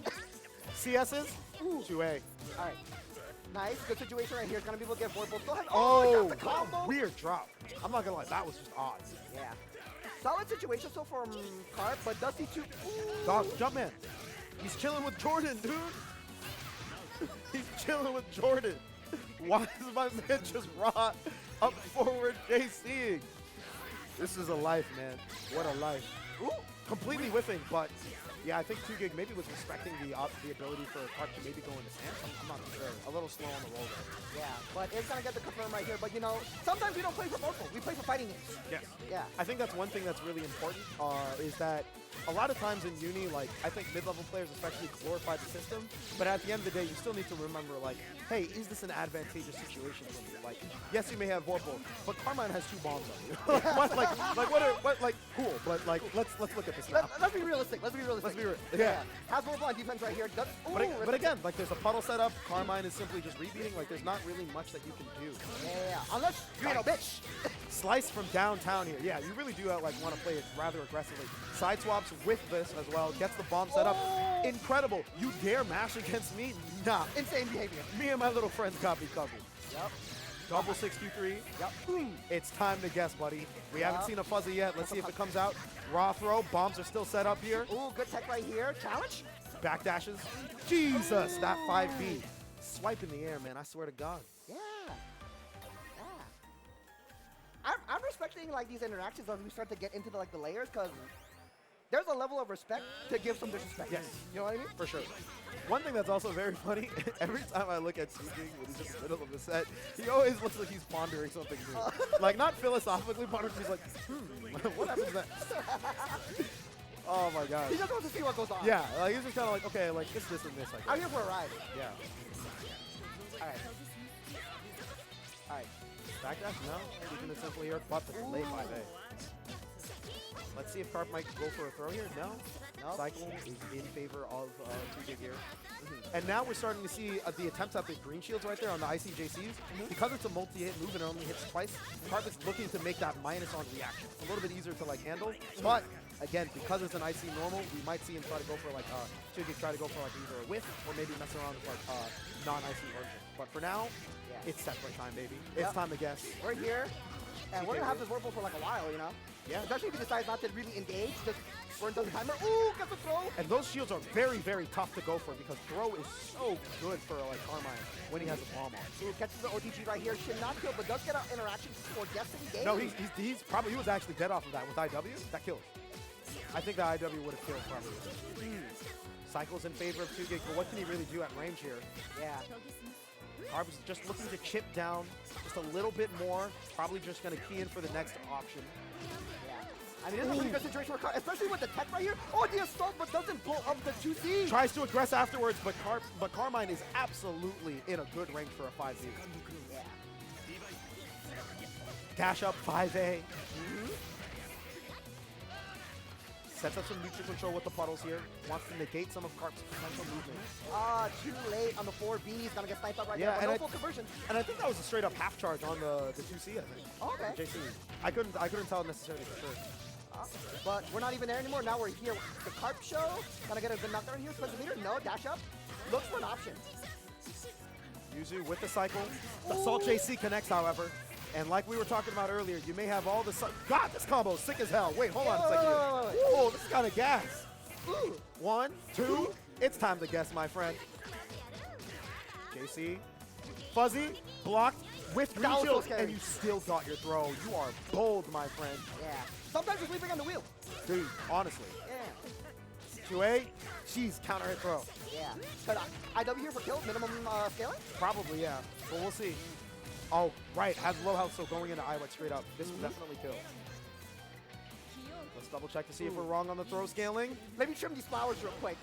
CS's. 2A. All right. Nice. Good situation right here. Gonna be able to get Vorpal. Still has. Oh, the combo. Weird drop. I'm not gonna lie. That was just odd. Yeah. Solid situation so far from Carp, but does he too? Dog, Jumpman. He's chilling with Jordan, dude. He's chilling with Jordan. Why is my man just raw up forward JCing? This is a life, man. What a life. Ooh, completely whiffing, but yeah, I think 2Gig maybe was respecting the ability for Carp to maybe go into stance. I'm not sure. A little slow on the roll there. Yeah, but it's going to get the confirm right here. But, you know, sometimes we don't play for purple. We play for fighting games. Yes. Yeah. I think that's one thing that's really important is that a lot of times in Uni, like, I think mid-level players especially glorify the system, but at the end of the day, you still need to remember, like, hey, is this an advantageous situation for me? Like, yes, you may have Vorpal, but Carmine has 2 bombs on you. like, cool, but, like, let's look at this now. Let's be realistic. Let's be realistic. Yeah. Has Vorpal on defense right here. But again, like, there's a puddle set up. Carmine is simply just rebeating. Like, there's not really much that you can do. Yeah. Unless you're a bitch. Slice from downtown here. Yeah, you really do like want to play it rather aggressively. Side swaps with this as well. Gets the bomb set up. Incredible. You dare mash against me? Nah. Insane behavior. Me and my little friends got me covered. Yep. Double 6Q3. Yep. It's time to guess, buddy. We haven't seen a fuzzy yet. Let's see if it comes out. Raw throw. Bombs are still set up here. Ooh, good tech right here. Challenge. Backdashes. Jesus, that 5B. Swipe in the air, man. I swear to God. Yeah. I'm respecting like these interactions as we start to get into the layers, because there's a level of respect to give some disrespect. Yes. You know what I mean? For sure. One thing that's also very funny, every time I look at Ssmoothie when he's just in the middle of the set, he always looks like he's pondering something new. Like, not philosophically pondering, he's like, what happens next? Oh my God. He just wants to see what goes on. Yeah, like he's just kind of like, okay, like this and this. Like, I'm here for a ride. Yeah. All right. Backdash? No. Keeping it simple here, but the delay 5A. Let's see if Carp might go for a throw here. No. Cycle is in favor of 2Gig here. And now we're starting to see the attempts at the green shields right there on the ICJCs. Because it's a multi-hit move and it only hits twice, Carp is looking to make that minus on reaction. It's a little bit easier to like handle, but again, because it's an IC normal, we might see him try to go for like 2Gig try to go for like either a whiff or maybe mess around with like non-IC version. But for now, it's separate time, baby. It's time to guess. We're here, and we're gonna have this Vorpal for like a while, you know? Yeah. Especially if he decides not to really engage, just burn the timer. Ooh, gets a throw. And those shields are very, very tough to go for because throw is so good for like Carmine when he has a bomb on. Ooh, catches the OTG right here. Should not kill, but does get an interaction for Destiny game. No, he's probably, he was actually dead off of that with IW. That kills. I think the IW would have killed probably. Cycle's in favor of 2Gig, but what can he really do at range here? Yeah. Carp is just looking to chip down just a little bit more. Probably just going to key in for the next option. Yeah. I mean, this is a pretty good situation for Carp, especially with the tech right here. Oh, the assault, but doesn't blow up the 2C. Tries to aggress afterwards, but Carmine is absolutely in a good range for a 5B. Yeah. Dash up 5A. Sets up some neutral control with the puddles here. Wants to negate some of Carp's potential movement. Too late on the 4B. He's going to get sniped up right there, but no full conversion. And I think that was a straight up half charge on the 2C, I think. Oh, okay. JC. I couldn't tell necessarily for sure. But we're not even there anymore. Now we're here. The Carp show. Gonna get a good knockdown here. Spends a meter. No, dash up. Looks for an option. Yuzu with the cycle. The Assault JC connects, however. And like we were talking about earlier, you may have all the... God, this combo is sick as hell. Wait, hold on a second. Whoa, this is kind of gas. 1, 2. It's time to guess, my friend. JC. Fuzzy. Blocked. With green shield. And you still got your throw. You are bold, my friend. Yeah. Sometimes you're sleeping on the wheel. Dude, honestly. Yeah. 2A. Jeez, counter hit throw. Yeah. But IW here for kills. Minimum scaling? Probably, yeah. But we'll see. Oh, right, has low health, so going into IWET straight up. This will definitely kill. Let's double check to see if we're wrong on the throw scaling. Maybe trim these flowers real quick.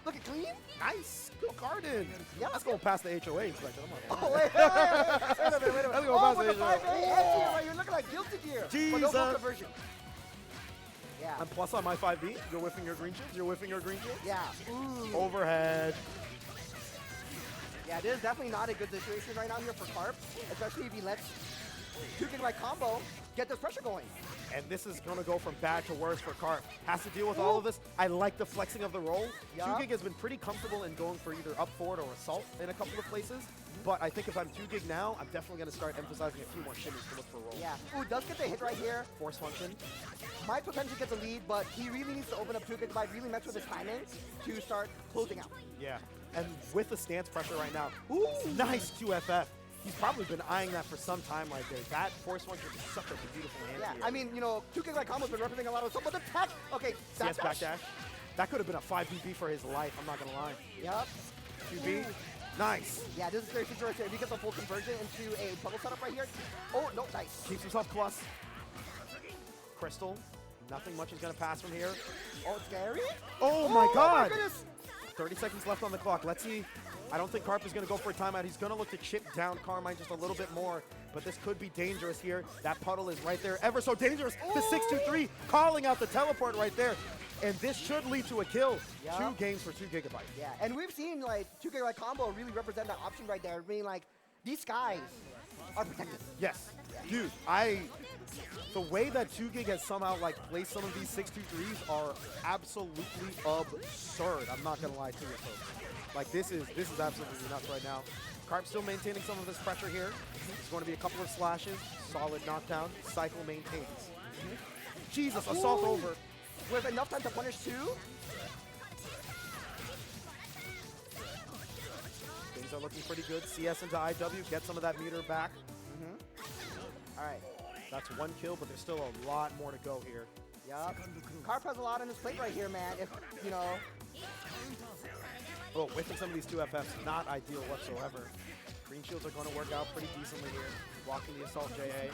Look at clean. Nice. Good garden. Yeah, let's go past the HOA inspector. Oh, wait a minute. Let's go past the HOA. Right, you're looking like guilty gear. Jesus. But no conversion. Yeah. I'm plus on my 5B. You're whiffing your green shields. You're whiffing your green shields. Yeah. Overhead. Yeah, this is definitely not a good situation right now here for Carp, especially if he lets 2 gigabyte combo, get this pressure going. And this is going to go from bad to worse for Carp. Has to deal with all of this. I like the flexing of the roll. Yup. 2 gig has been pretty comfortable in going for either up forward or assault in a couple of places. But I think if I'm 2 gig now, I'm definitely going to start emphasizing a few more shimmies to look for roll. Yeah. Ooh, does get the hit right here. Force function. Might potentially get the lead, but he really needs to open up 2 gigabyte, really mess with his timing to start closing out. Yeah. And with the stance pressure right now, ooh, nice QFF. He's probably been eyeing that for some time right there. That force function is such a beautiful hand. Yeah, I mean, you know, 2 gigabyte combo's been representing a lot of stuff, but the tech, okay, CS backdash. That could have been a 5 BB for his life, I'm not going to lie. Yep. 2B. Nice. Yeah, this is a great situation. If he gets a full conversion into a bubble setup right here. Oh, no, nice. Keeps himself plus. Crystal. Nothing much is going to pass from here. Oh, it's scary. Oh my God. My goodness. 30 seconds left on the clock. Let's see. I don't think Carp is going to go for a timeout. He's going to look to chip down Carmine just a little bit more, but this could be dangerous here. That puddle is right there. Ever so dangerous. The 623 calling out the teleport right there. And this should lead to a kill. Yep. 2 games for 2 gigabyte. Yeah, and we've seen like 2 gigabyte combo really represent that option right there. I mean, like, these guys are protected. Yes. Dude, the way that 2 gig has somehow like placed some of these 623s are absolutely absurd. I'm not gonna lie to you folks. Like this is absolutely nuts right now. Carp still maintaining some of this pressure here. There's going to be a couple of slashes, solid knockdown, cycle maintains. Jesus, assault over. With enough time to punish 2. Things are looking pretty good. CS into IW, get some of that meter back. All right. That's 1 kill, but there's still a lot more to go here. Yup. Carp has a lot on his plate right here, man. If, you know. Oh, whiffing some of these 2FFs, not ideal whatsoever. Green shields are going to work out pretty decently here. Blocking the assault JA.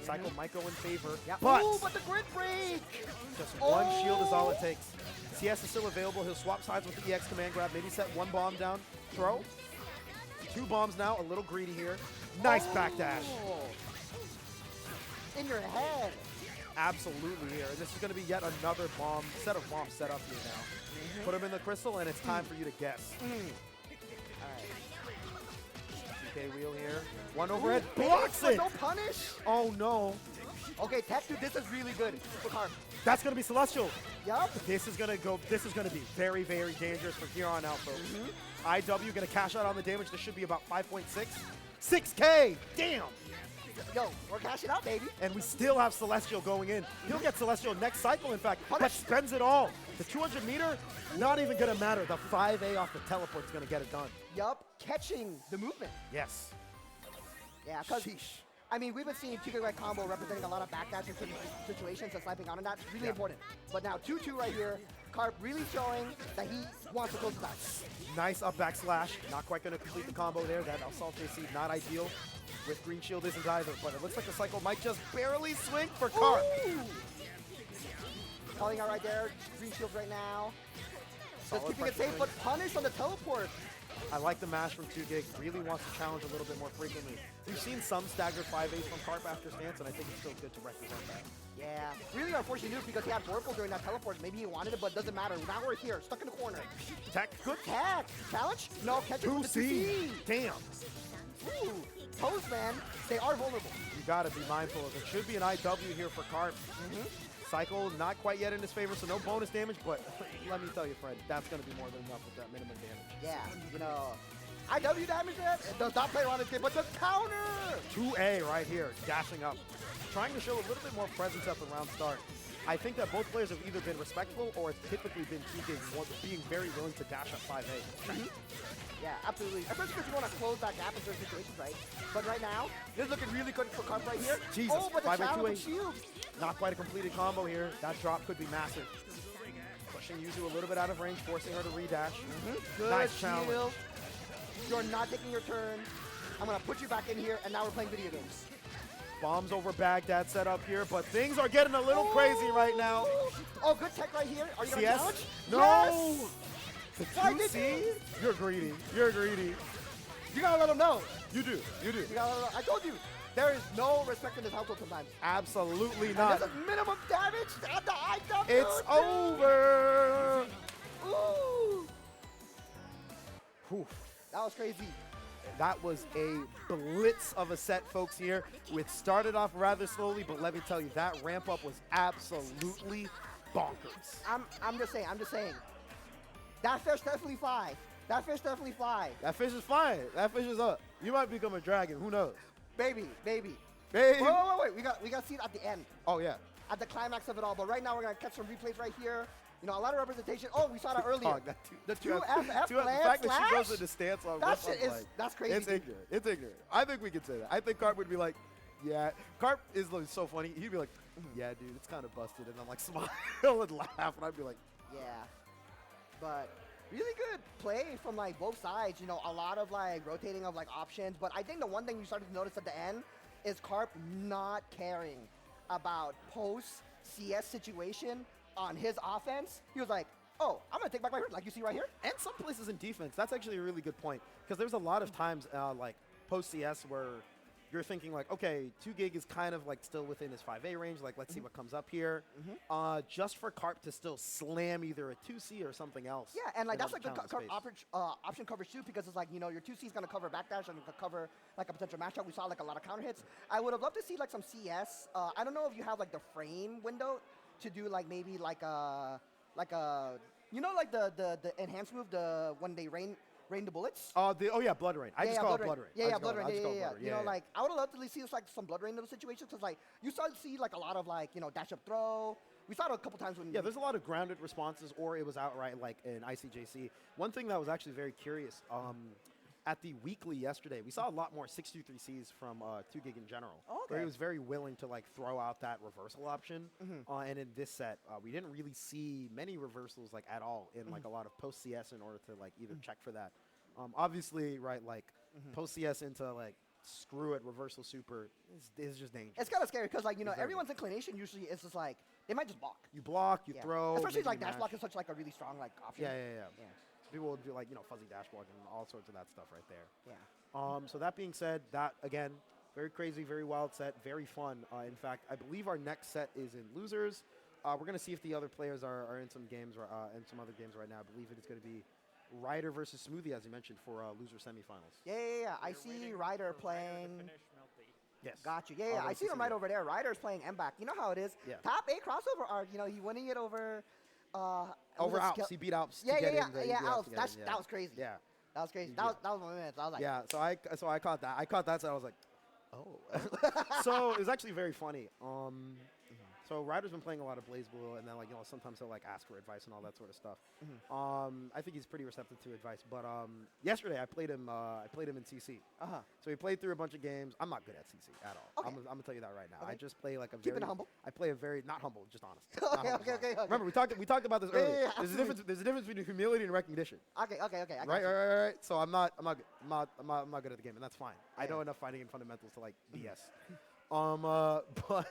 Cycle might go in favor, but, ooh, but the grid break! just 1 shield is all it takes. CS is still available. He'll swap sides with the EX command grab. Maybe set 1 bomb down. Throw. 2 bombs now. A little greedy here. Nice backdash. In your head. Absolutely here. And this is going to be yet another set of bombs set up here now. Put him in the crystal, and it's time for you to guess. All right. DK wheel here. 1 overhead. Blocks it! No punish. Oh, no. Okay, Tech, dude, this is really good for Carp. That's going to be Celestial. Yup. This is going to be very, very dangerous from here on out, folks. IW going to cash out on the damage. This should be about 5.6. 6K! Damn! Yo, we're cashing out, baby. And we still have Celestial going in. He'll get Celestial next cycle, in fact, but spends it all. The 200 meter, not even going to matter. The 5A off the teleport is going to get it done. Yup, catching the movement. Yes. Yeah, because, I mean, we've been seeing 2 gigabyte combo representing a lot of backdash in certain situations and sniping on, and that's really important. But now 2-2 right here, Carp really showing that he wants to close the back. Nice up backslash. Not quite going to complete the combo there. That assault JC, not ideal. With green shield isn't either, but it looks like the cycle might just barely swing for Carp. Calling out right there, green shield right now. Just Solid keeping it safe, but punish on the teleport. I like the mash from 2 gig. Really wants to challenge a little bit more frequently. We've seen some staggered 5As from Carp after stance, and I think it's still good to represent that. Yeah, really unfortunate news because he had Vorpal during that teleport. Maybe he wanted it, but doesn't matter. Now we're here, stuck in the corner. Tech, good. Tech, challenge? No, catch it with the 2C. Damn. Ooh, Toes, man, they are vulnerable. You got to be mindful of it. Should be an IW here for Carp. Cycle not quite yet in his favor, so no bonus damage, but let me tell you, Fred, that's going to be more than enough with that minimum damage. Yeah, you know, IW damage that, it does not play around this game, but the counter! 2A right here, dashing up. Trying to show a little bit more presence at the round start. I think that both players have either been respectful or it's typically been 2 gig being very willing to dash up 5A. Yeah, absolutely. Especially because you want to close that gap in certain situations, right? But right now, this is looking really good for Carp right here. Jesus, oh, but the 5A, challenge 2A. shield. Not quite a completed combo here. That drop could be massive. Pushing Yuzu a little bit out of range, forcing her to redash. Good Nice challenge. shield. You're not taking your turn. I'm going to put you back in here, and now we're playing video games. Bombs over Baghdad set up here, but things are getting a little crazy right now. Oh, good tech right here. Are you going to challenge? No! Yes! The Why did 2C? You're greedy. You're greedy. You got to let them know. You do. You do. You gotta let them know. I told you. There is no respect in this household sometimes. Absolutely not. This is minimum damage at the IW. It's over. Ooh. Whew. That was crazy. That was a blitz of a set, folks, here. It started off rather slowly, but let me tell you, that ramp up was absolutely bonkers. I'm just saying. That fish definitely fly. That fish definitely fly. That fish is flying. That fish is up. You might become a dragon. Who knows? Baby. Baby. Wait. We got to see it at the end. Oh, yeah. At the climax of it all. But right now, we're going to catch some replays right here. You know, a lot of representation. Oh, we saw that earlier. The two FF the fact that she goes into stance on that shit is, that's crazy. It's ignorant. It's ignorant. I think we could say that. I think Carp would be like, yeah. Carp is so funny. He'd be like, yeah, dude, it's kind of busted. And I'm like, smile and laugh. And I'd be like, yeah. But really good play from, like, both sides. You know, a lot of, like, rotating of, like, options. But I think the one thing you started to notice at the end is Carp not caring about post-CS situation on his offense. He was like, oh, I'm going to take back my hurt, like you see right here. And some places in defense. That's actually a really good point. Because there's a lot of times, like, post-CS where you're thinking, like, okay, 2GIG is kind of, like, still within his 5A range. Like, let's see what comes up here. Just for Carp to still slam either a 2C or something else. Yeah, and, like, that's a good option coverage, too, because it's like, you know, your 2C is going to cover backdash and cover, like, a potential matchup. We saw, like, a lot of counter hits. I would have loved to see, like, some CS. I don't know if you have, like, the frame window to do, like, maybe like a you know, like the enhanced move, when they rain the bullets. Blood rain. I just call it blood rain. Yeah, blood rain. Yeah. You know, like, I would have loved to see like some blood rain in those situations, because, like, you start to see, like, a lot of, like, you know, dash up throw. We saw it a couple times when. Yeah, there's a lot of grounded responses, or it was outright like in ICJC. One thing that was actually very curious. At the weekly yesterday, we saw a lot more 623Cs from 2GIG in general. Oh, okay. Where he was very willing to, like, throw out that reversal option. And in this set, we didn't really see many reversals, like, at all in like a lot of post CS in order to, like, either check for that. Obviously, right, like post CS into, like, screw it reversal super is just dangerous. It's kind of scary because, like, you know, everyone's inclination usually is just like they might just block. You block, you throw. Especially like dash block is such, like, a really strong, like, option. Yeah. People will do, like, you know, fuzzy dash block and all sorts of that stuff right there. Yeah. So that being said, that, again, very crazy, very wild set, very fun. In fact, I believe our next set is in losers. We're going to see if the other players are in some games, in some other games right now. I believe it is going to be Ryder versus Ssmoothie, as you mentioned, for loser semifinals. Yeah. I see Ryder playing. Yes. Got you. Yeah. I see him right over there. Ryder's playing M-back. You know how it is. Yeah. Top 8 crossover arc. You know, he winning it over. Over Alps. He beat Alps. Yeah. Alps. That was crazy. Yeah. That was crazy. That was my minutes. I was like. Yeah. So I caught that. I caught that. So I was like, oh. So it was actually very funny. So Ryder's been playing a lot of BlazBlue, and then, like, you know, sometimes he'll, like, ask for advice and all that sort of stuff. I think he's pretty receptive to advice. But yesterday I played him in CC. So he played through a bunch of games. I'm not good at CC at all. Okay. I'm gonna tell you that right now. Okay. I just play like a Keep it humble. I play a very not humble, just honest. Okay. Remember, we talked about this earlier. Yeah, There's a difference between humility and recognition. Okay. I got Right. you. Right. So I'm not good at the game, and that's fine. I know enough fighting and fundamentals to, like, BS. But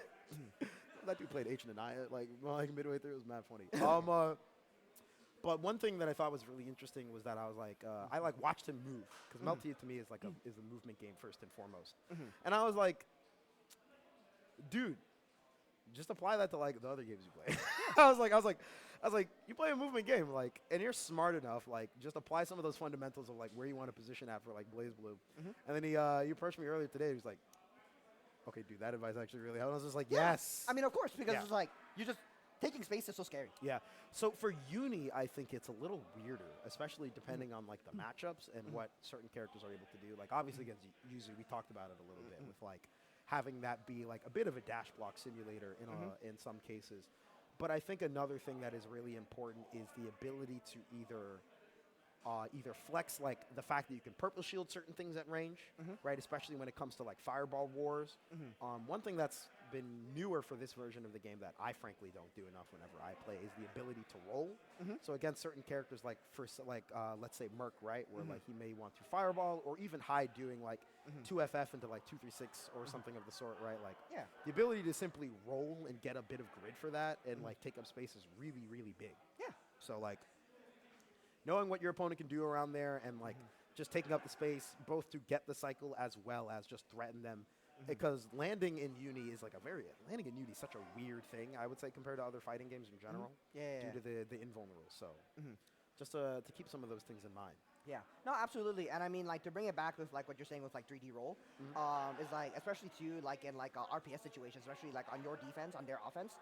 that dude played H and I like midway through. It was mad funny. But one thing that I thought was really interesting was that I was like, I like watched him move, because Melty to me is like is a movement game first and foremost. And I was like, dude, just apply that to, like, the other games you play. I was like, you play a movement game, like, and you're smart enough, like, just apply some of those fundamentals of, like, where you want to position at for, like, BlazBlue. And then he approached me earlier today. He was like, okay, dude, that advice actually really helped. I was just like, yes. I mean, of course, because it's like you're just taking space is so scary. Yeah. So for Uni, I think it's a little weirder, especially depending on, like, the matchups and what certain characters are able to do. Like, obviously against Yuzu, we talked about it a little bit with, like, having that be, like, a bit of a dash block simulator in some cases. But I think another thing that is really important is the ability to either flex, like, the fact that you can purple shield certain things at range, right? Especially when it comes to, like, fireball wars. One thing that's been newer for this version of the game that I frankly don't do enough whenever I play is the ability to roll. So against certain characters, like let's say Merc, right, where like he may want to fireball, or even Hyde doing like 2FF into like 236 or something of the sort, right? Like the ability to simply roll and get a bit of grid for that and like take up space is really, really big. Yeah. So like knowing what your opponent can do around there and like just taking up the space both to get the cycle as well as just threaten them. Because landing in Uni is like landing in Uni is such a weird thing, I would say, compared to other fighting games in general. Due to the invulnerable. So just to keep some of those things in mind. Yeah, no, absolutely, and I mean, like, to bring it back with like what you're saying with like 3D roll, is like especially too like in like RPS situations, especially like on your defense, on their offense,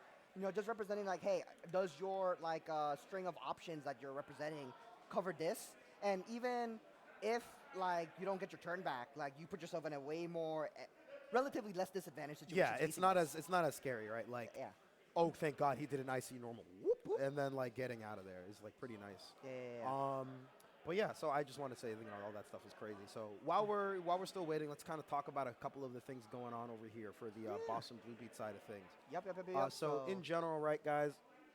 just representing like, hey, does your like string of options that you're representing cover this, and even if like you don't get your turn back, like you put yourself in a way more, relatively less disadvantaged situation. Yeah, it's not as scary, right? Like, Yeah. oh, thank God he did an IC normal, whoop, whoop, and then like getting out of there is like pretty nice. Yeah. But yeah, so I just want to say, all that stuff is crazy. So while we're still waiting, let's kind of talk about a couple of the things going on over here for the Boston Blue Beat side of things. Yep. So in general, right, guys,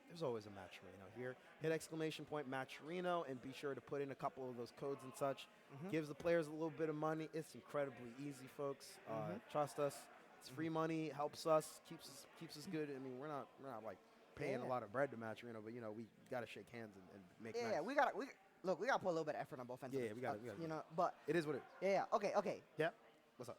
there's always a Match Reno here. Hit exclamation point Match Reno and be sure to put in a couple of those codes and such. Gives the players a little bit of money. It's incredibly easy, folks. Trust us. It's free money. Helps us. Keeps us good. I mean, we're not like paying a lot of bread to Match Reno, but we gotta shake hands and make. Yeah, nice. we gotta put a little bit of effort on both ends. Yeah, we got it. But It is what it is. yeah. Okay. Yeah. What's up?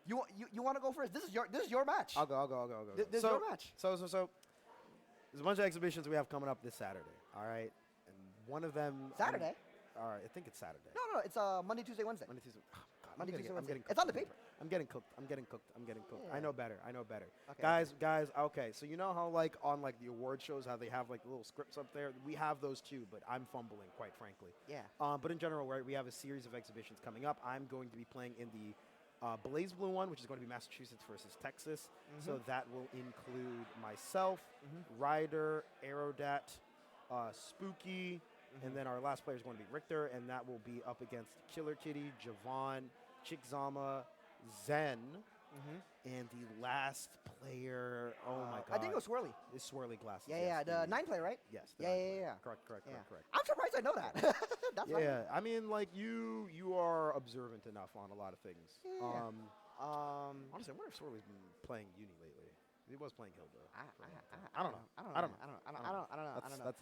You want to go first? This is your match. I'll go. This is your match. So there's a bunch of exhibitions we have coming up this Saturday. All right, and one of them. Saturday? All right, I think it's Saturday. No. It's Monday, Tuesday, Wednesday. Monday, Tuesday. Oh, God, Monday, Tuesday, I'm Wednesday. getting It's on the paper. I'm getting cooked. Yeah. I know better. Okay. Guys. Okay, so you know how like on like the award shows how they have like the little scripts up there. We have those too, but I'm fumbling quite frankly. Yeah. But in general, right, we have a series of exhibitions coming up. I'm going to be playing in the Blaze Blue one, which is going to be Massachusetts versus Texas. So that will include myself, Ryder, Aerodat, Spooky, and then our last player is going to be Richter, and that will be up against Killer Kitty, Javon, Chickzama, Zen, and the last player, oh my God. I think it was Swirly. It's Swirly Glasses. Yeah. The 9 player, right? Yes. Yeah. Correct. I'm surprised I know that. That's funny. Yeah, I mean, like, you are observant enough on a lot of things. Yeah. Honestly, I wonder if Swirly's been playing Uni lately. He was playing Hilda. I don't know.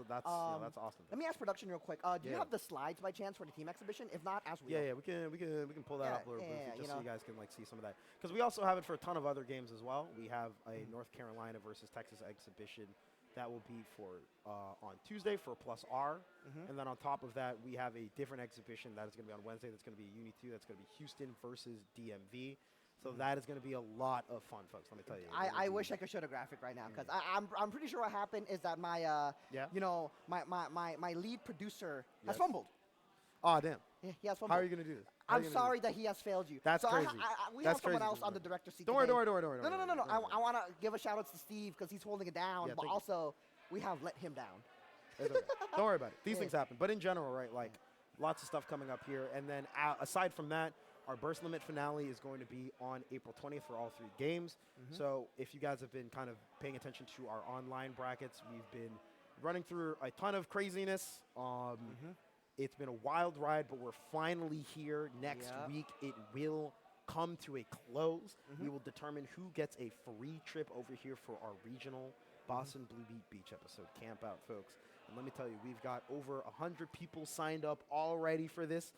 That's awesome. Let me ask production real quick. Do you Yeah. have the slides by chance for the team exhibition? If not, ask Wheel. Yeah, we can pull that up a little bit just so you you guys can like see some of that. Because we also have it for a ton of other games as well. We have a North Carolina versus Texas exhibition that will be for on Tuesday for plus R, and then on top of that we have a different exhibition that is going to be on Wednesday. That's going to be UNI2. That's going to be Houston versus DMV. So that is going to be a lot of fun, folks. Let me tell you. I wish I could show the graphic right now because I'm pretty sure what happened is that my my lead producer has fumbled. Oh damn! Yeah, he has fumbled. How are you going to do this? I'm sorry that he has failed you. That's so crazy. We That's have someone crazy. else on the director seat. Don't worry. No. I want to give a shout out to Steve because he's holding it down, Yeah, but thank you. also we have let him down. It's okay. Don't worry about it. These things happen. But in general, right, like lots of stuff coming up here. And then aside from that, our Burst Limit finale is going to be on April 20th for all 3 games. So if you guys have been kind of paying attention to our online brackets, we've been running through a ton of craziness. It's been a wild ride, but we're finally here. Next week, it will come to a close. We will determine who gets a free trip over here for our regional Boston Blue Beat Beach episode camp out, folks. And let me tell you, we've got over 100 people signed up already for this.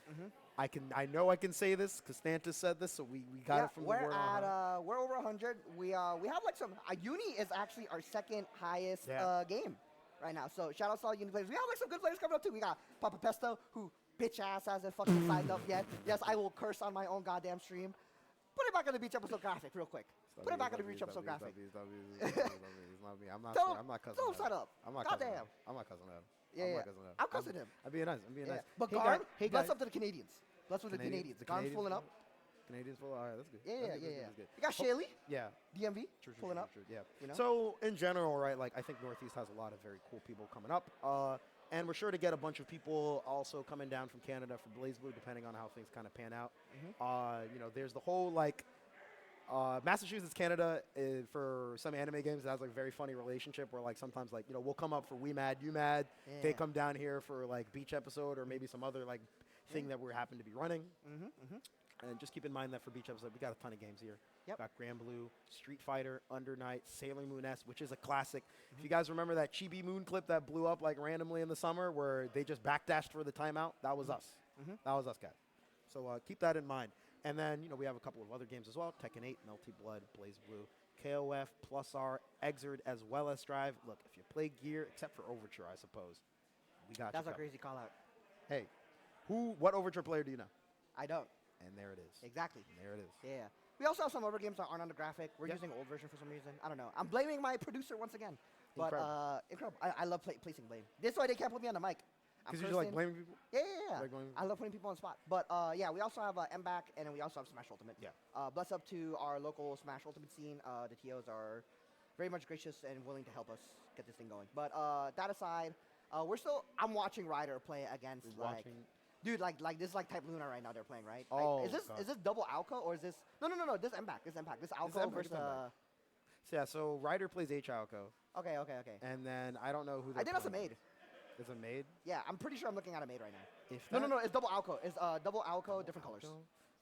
I know I can say this because Stantis said this, so we got it from the word on high. We're over 100. We have like some. Uni is actually our second highest game right now. So shout out to all Uni players. We have like some good players coming up too. We got Papa Pesto, who bitch ass hasn't fucking signed up yet. Yes, I will curse on my own goddamn stream. Put it back on the beach episode graphic real quick. Put it back on the beach episode graphic. It's not me. I'm not cussing. Tell him sign up. I'm not Goddamn. cussing. I'm not cussing him. Yeah. I'm cussing him. I'm being nice. But Hey, Garn, hey, bless guys. up to the Canadians. Bless with the Canadians. Garn's pulling up. Canadians full. All right, that's good. Yeah. That's good. You got Shaley, Yeah. DMV, True, pulling up. Yeah. You know? So in general, right, like I think Northeast has a lot of very cool people coming up, and we're sure to get a bunch of people also coming down from Canada for Blaze Blue, depending on how things kind of pan out. There's the whole like Massachusetts, Canada for some anime games. It has like a very funny relationship where like sometimes like we'll come up for We Mad, You Mad. Yeah. They come down here for like beach episode or maybe some other like thing that we happen to be running. And just keep in mind that for beach episode, we got a ton of games here. Yep. Got Grand Blue, Street Fighter, Under Night, Sailor Moon S, which is a classic. If you guys remember that Chibi Moon clip that blew up like randomly in the summer where they just backdashed for the timeout, that was us. That was us, guys. So keep that in mind. And then, we have a couple of other games as well. Tekken 8, Melty Blood, Blaze Blue, KOF, Plus R, Exerd, as well as Strive. Look, if you play Gear, except for Overture, I suppose, we got That's you a covered. crazy call out. Hey, What Overture player do you know? I don't. And there it is. Exactly. And there it is. Yeah. We also have some other games that aren't on the graphic. We're using old version for some reason. I don't know. I'm blaming my producer once again. But incredible. I love placing blame. This is why they can't put me on the mic. Because you like blaming people? Yeah. Like I love putting people on the spot. But yeah, we also have M-Back, and then we also have Smash Ultimate. Yeah. Bless up to our local Smash Ultimate scene. The TOs are very much gracious and willing to help us get this thing going. But that aside, I'm watching Ryder play against dude, like this is like Type Luna right now they're playing, right? Oh, is this double Alco or is this no, this M-Back. This Alco versus so Ryder plays H Alco. Okay. And then I don't know who I think that's a maid. It's a maid? Yeah, I'm pretty sure I'm looking at a maid right now. If No, it's double Alco. It's double Alco, different colors.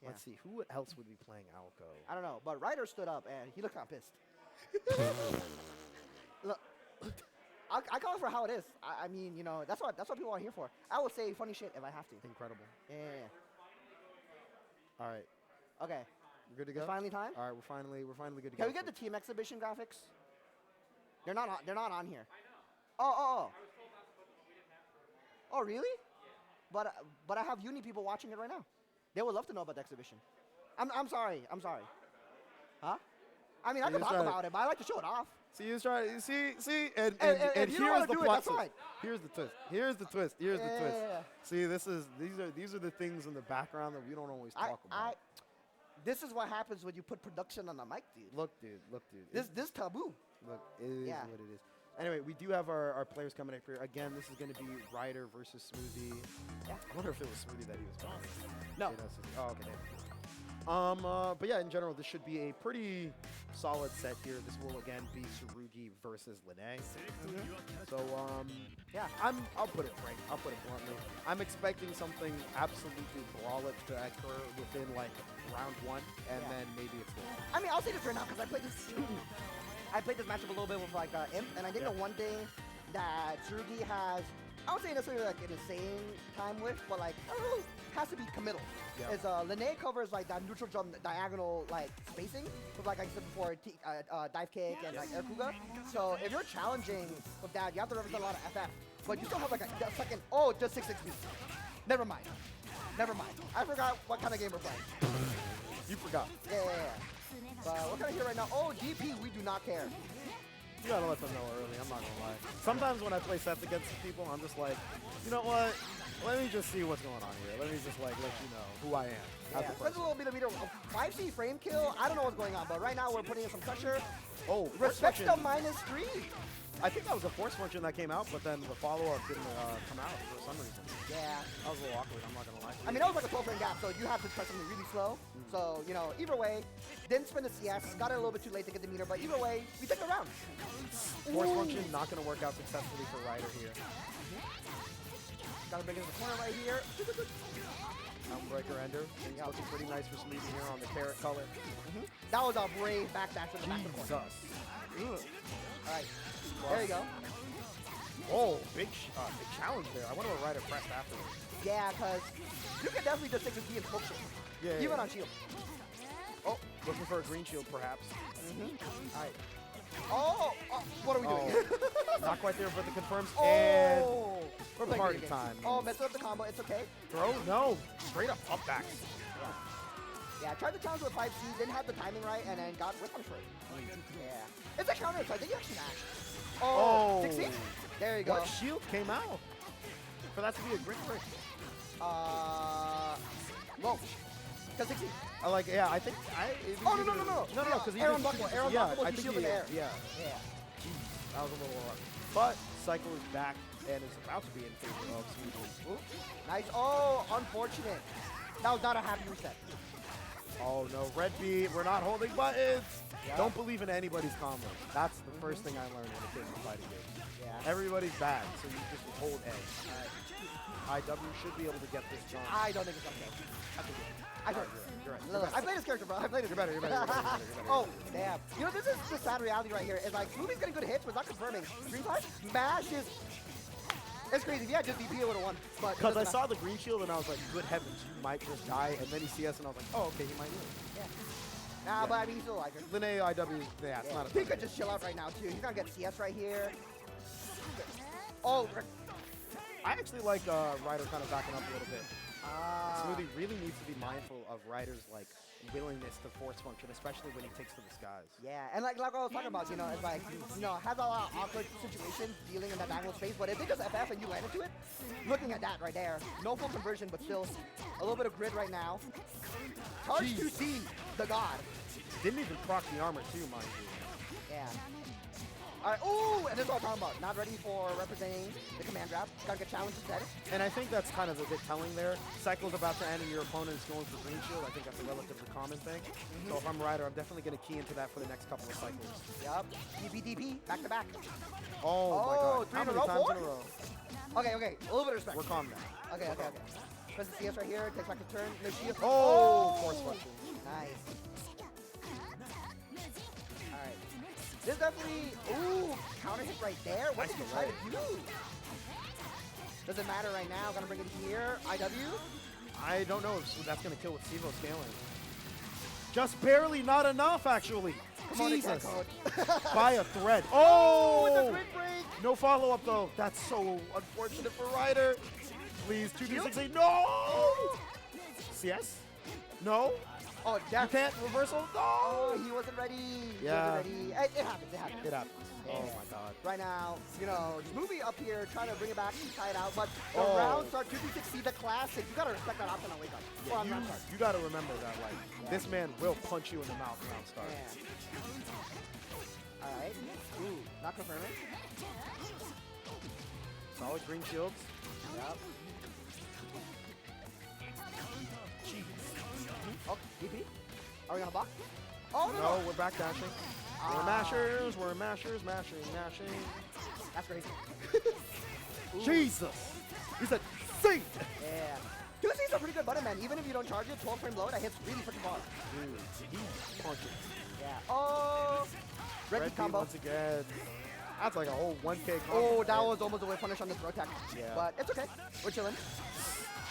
Yeah. Let's see, who else would be playing Alco? I don't know, but Ryder stood up and he looked kind of pissed. Look, I call it for how it is. I mean, you know, that's what people are here for. I will say funny shit if I have to. Incredible. Yeah. All right. Okay. We're good to go? It's finally time? All right, we're finally good to go. Can we get the team exhibition graphics? They're not on here. Oh. Oh, really? But I have uni people watching it right now. They would love to know about the exhibition. I'm sorry. Huh? I mean, I can talk about it, but I like to show it off. See, he was trying. See, and you here's the plot twist. twist. Here's the twist. Yeah. See, these are the things in the background that we don't always talk about. This is what happens when you put production on the mic, dude. Look, dude. This taboo. Look, it is what it is. Anyway, we do have our players coming up here. Again, this is going to be Ryder versus Ssmoothie. Yeah. I wonder if it was Ssmoothie that he was calling. No. Oh, okay. But yeah, in general, this should be a pretty solid set here. This will again be Tsurugi versus Linne. So yeah, I'll put it frank. I'll put it bluntly. I'm expecting something absolutely brolic to occur within like round one, and then maybe it's good. I mean, I'll say this right now because I played this matchup a little bit with like Imp, and I think the one thing that Tsurugi has, I don't say necessarily like an insane time with, but like has to be committal. Yeah. Is Linne covers like that neutral jump diagonal like spacing with like I said before dive kick and like air kuga. So if you're challenging with that, you have to represent a lot of FF, but you still have like a second. Oh, just 6-6 beat. Never mind. I forgot what kind of game we're playing. You forgot. Yeah. But we're kind of here right now. Oh, GP, we do not care. You gotta let them know early, I'm not gonna lie. Sometimes when I play sets against people, I'm just like, you know what? Let me just see what's going on here. Let me just like let you know who I am. Yeah, there's a little bit of meter. 5C frame kill, I don't know what's going on, but right now we're putting in some pressure. Oh, respect the -3. I think that was a force function that came out, but then the follow-up didn't come out for some reason. Yeah. That was a little awkward, I'm not gonna lie. I mean, that was like a 12-frame gap, so you have to try something really slow. So, you know, either way, didn't spin the CS, got it a little bit too late to get the meter, but either way, we took the round. Force function not gonna work out successfully for Ryder here. Gotta bring it in the corner right here. Breaker ender. Things looking pretty nice for Ssmoothie here on the carrot color. That was a brave backdash in the back of the corner. All right, there you go. Oh, big challenge there. I wonder what Ryder pressed afterwards. Yeah, because you can definitely just take this D and smoke shit. Yeah. Even on shield. Oh, looking for a green shield perhaps. All right. Oh, what are we doing? Not quite there, but the confirms. Oh, and we're playing party time. Oh, messed up the combo. It's okay. Throw? No. Straight up backs. Yeah, I tried to challenge with 5C, didn't have the timing right, and then got whip punch for it. Yeah. It's a counter, so I think you actually match. Oh, 16? There you go. What shield came out? For that to be a great break. Roach. Because 16. I think Oh, no. No, because Aaron Buckle, he shielded in the air. Yeah. That was a little hard. But Cycle is back and is about to be in favor of Ssmoothie. Nice. Oh, unfortunate. That was not a happy reset. Oh, no. Red B, we're not holding buttons. Yeah. Don't believe in anybody's combos. That's the first thing I learned when it came to fighting games. Yeah. Everybody's bad, so you just hold edge. IW should be able to get this done. I don't think it's okay. You're right. Look, I played this character, bro. I played it. You're better. Oh, damn. You know, this is the sad reality right here. Is like, Ssmoothie's getting good hits, but not confirming. Green flash, smash is... It's crazy. If you had just BP, it would have won. Because I saw the green shield, and I was like, good heavens, you might just die. And then he CS, and I was like, oh, okay, he might win. Yeah. Nah, but I mean, he's still alive. Linne IW, it's not a He could just chill out right now, too. He's going to get CS right here. Oh, I actually like Ryder kind of backing up a little bit. Ssmoothie really needs to be mindful of Ryder's like willingness to force function, especially when he takes to the skies. Yeah, and like I was talking about, it's like, has a lot of awkward situations dealing in that diagonal space, but if it just FF and you land into it, looking at that right there, no full conversion, but still a little bit of grid right now. Charge 2C, the god. Didn't even proc the armor too, mind you. Yeah. All right, ooh, and this is what I'm talking about. Not ready for representing the command grab. Gotta get challenged instead. And I think that's kind of a bit telling there. Cycle's about to end and your opponent is going for green shield. I think that's a relatively common thing. So if I'm Ryder, I'm definitely going to key into that for the next couple of cycles. Yup. DP, back to back. Oh my god. Three in a row, four? Okay. A little bit of respect. We're calm now. Okay. Press the CS right here. Takes back the turn. No shield. Oh! Force function. Nice. All right. This definitely, counter hit right there. What did you try to do? Doesn't matter right now. Gonna bring it here. IW. I don't know if that's gonna kill with Sivo scaling. Just barely, not enough actually. Jesus. By a thread. Oh! With the grid break. No follow up though. That's so unfortunate for Ryder. Please, 2d6. No! CS? No? Oh, you can't reversal? No! Oh, he wasn't ready. Yeah. It happens. It happens. Yeah. Oh my god. Right now, Ssmoothie up here trying to bring it back, tie it out, but the round start 2d6, the classic. You gotta respect that option on wake up. Yeah, you gotta remember that, like, this man will punch you in the mouth round start. Yeah. Alright. Ooh, not confirming. Solid green shields. Yep. Oh, DP? Are we gonna block? Oh, no. We're back dashing. We're mashers, mashing. That's crazy. Jesus! He said, see! Yeah. 2C's a pretty good button, man. Even if you don't charge it, 12 frame low, that hits really freaking far. Dude, he punches. Yeah. Oh! Red combo. Once again. That's like a whole 1K combo. Oh, that was almost a way punish on the throw tech. Yeah. But it's okay. We're chilling.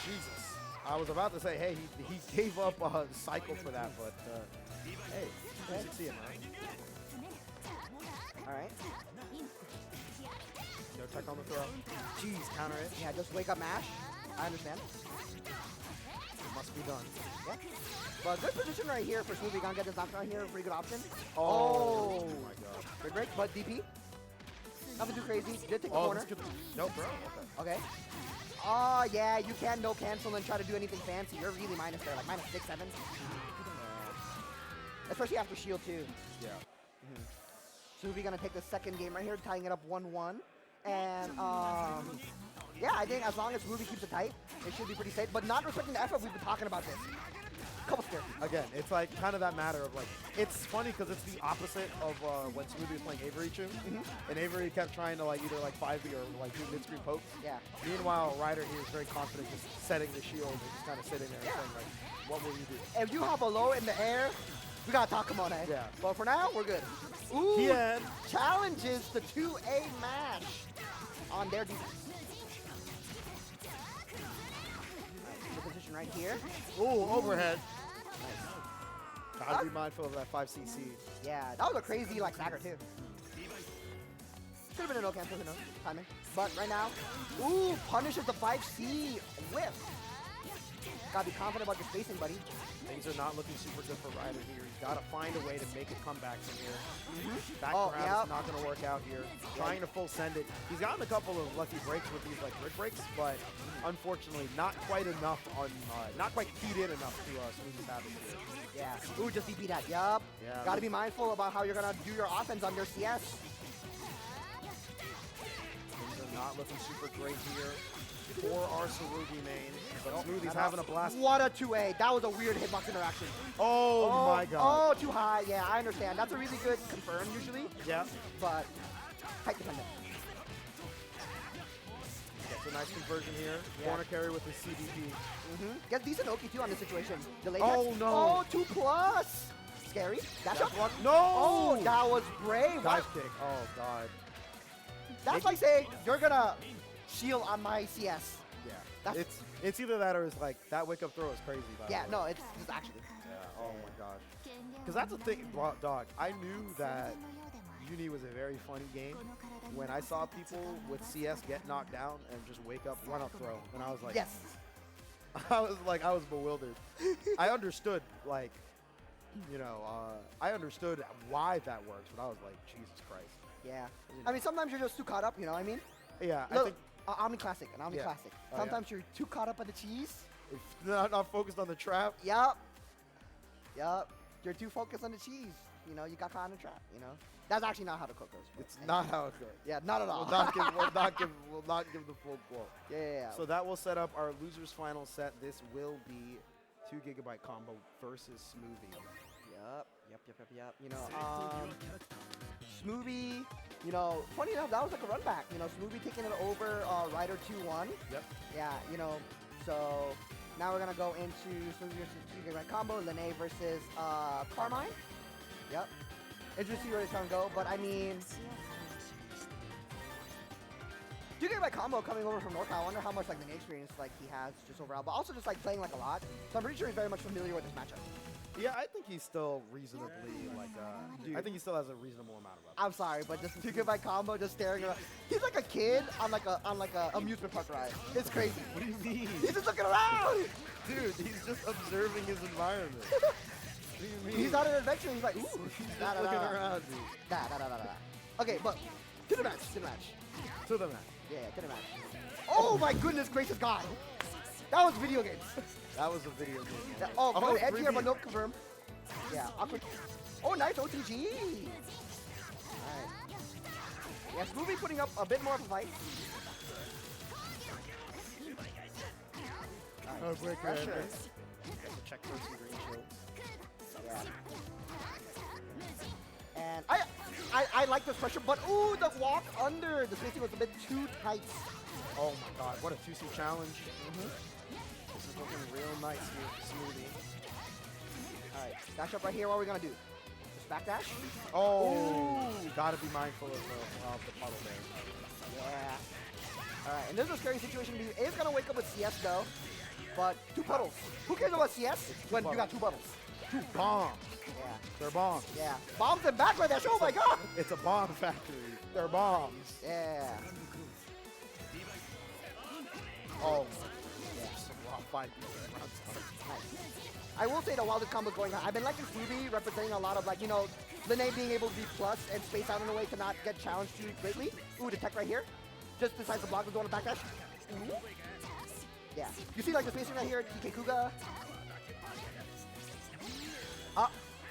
Jesus. I was about to say, hey, he gave up a cycle for that, but hey, you succeeded, man. All right. No tech on the throw. Jeez, counter it. Yeah, just wake up mash. I understand. It must be done. Yeah. But good position right here for Ssmoothie. Gonna get this knockdown here. Pretty good option. Oh my god. Good break, but DP. Nothing too crazy. Did take the corner. No, bro. Okay. Okay. Oh, yeah, you can no cancel and try to do anything fancy. You're really minus there, like minus 6, 7. Especially after shield, too. Yeah. Ssmoothie gonna take the second game right here, tying it up 1-1. And, yeah, I think as long as Ssmoothie keeps it tight, it should be pretty safe. But not respecting the effort, we've been talking about this. Couple scares. Again, it's like kind of that matter of like, it's funny because it's the opposite of when Ssmoothie was playing Averychu. And Avery kept trying to like either like 5B or like do mid-screen pokes. Yeah. Meanwhile, Ryder, he was very confident just setting the shield and just kind of sitting there and saying like, what will you do? If you have a low in the air, we gotta talk him on it. Yeah. But for now, we're good. Ooh, Yeah. challenges the 2A mash on their defense. The position right here. Ooh, overhead. Gotta be mindful of that 5cc. Yeah, that was a crazy like stagger too. Could have been a no cancel, who knows? Timing. But right now, ooh, punishes the 5C whip. Gotta be confident about your spacing, buddy. Things are not looking super good for Ryder here. He's gotta find a way to make a comeback from here. Back grab is not gonna work out here. Trying to full send it. He's gotten a couple of lucky breaks with these like grid breaks, but unfortunately not quite enough on, not quite keyed in enough to Ssmoothie's habit here. Yeah. Ooh, just DP that. Yup. Yeah. Gotta be mindful about how you're gonna do your offense on your CS. Things are not looking super great here for our Sarugi main, but Ssmoothie's having a blast. What a 2A. That was a weird hitbox interaction. Oh my god. Oh, too high. Yeah, I understand. That's a really good confirm usually. Yeah. But height dependent. Gets a nice conversion here. Yeah. Corner carry with the CDP. Gets decent Oki too on this situation. Delayed Oh, text. no. Oh, 2+. Scary. Dash up. No! Oh, that was brave. Dive kick. Oh god. That's like saying you're gonna shield on my CS. Yeah. That's It's either that or it's like that wake up throw is crazy. By the yeah, way. no, it's actually. Yeah. Oh my gosh. Because that's the thing, dog. I knew that Uni was a very funny game when I saw people with CS get knocked down and just wake up, run up throw, and I was like, Yes. I was bewildered. I understood, like, I understood why that works, but I was like, Jesus Christ. Yeah. You I know. mean, sometimes you're just too caught up, you know what I mean? Yeah, I Look, think Omni Classic, an Omni Yeah. Classic. Oh, yeah. Sometimes you're too caught up on the cheese. if not focused on the trap. Yup. Yup. You're too focused on the cheese. You know, you got caught in the trap, you know? That's actually not how the cook goes. but It's anyway. not how it goes. Yeah, not at all. We'll not give the full quote. Yeah. So that will set up our losers final set. This will be 2 GB combo versus Ssmoothie. Yup. You know, Ssmoothie, you know, funny enough, that was like a run back. You know, Ssmoothie taking it over Ryder 2-1. Yep. Yeah, you know, so now we're going to go into Ssmoothie versus 2 GB combo, Lene versus Carmine. Yep. Interesting to see where it's going to go, but I mean, 2 GB combo coming over from NorCal. I wonder how much like Lene experience like he has just overall, but also just like playing like a lot. So I'm pretty sure he's very much familiar with this matchup. Yeah, I think he's still reasonably I think he still has a reasonable amount of I'm sorry, but just 2 GB combo, just staring around. He's like a kid on like a amusement park ride. It's crazy. What do you mean? He's just looking around. Dude, he's just observing his environment. What do you mean? He's not an adventure. He's like, ooh. He's just looking around, dude. Okay, but to the match. To the match. Yeah, to the match. Oh my goodness gracious God. That was video games. That was a video game. Yeah, oh, Oh, go edge here, freebie. but no confirm. Yeah, awkward. Oh, nice OTG. Alright. Yeah, Ssmoothie putting up a bit more of a fight. Oh, break Pressure. Check for some green shield. Yeah. And I like this pressure, but ooh, the walk under the spacing was a bit too tight. Oh my God, what a 2C challenge. This is looking real nice here for Ssmoothie. All right, dash up right here. What are we gonna do? Just back dash? Oh, gotta be mindful of the puddle there. Yeah. All right, and this is a scary situation. He is gonna wake up with CS though, but 2 puddles. Who cares about CS when you got 2 puddles? 2 bombs. Yeah. They're bombs. Yeah. Bombs and back right there. Oh my God. It's a bomb factory. They're bombs. Yeah. Oh. Yeah. Some raw fight. I will say that while this combo's going on, I've been liking Ssmoothie representing a lot of like, you know, Lene being able to be plus and space out in a way to not get challenged too greatly. Ooh, the tech right here. Just decides to block the door on the backdash. Yeah. You see like the spacing right here, TK Kuga.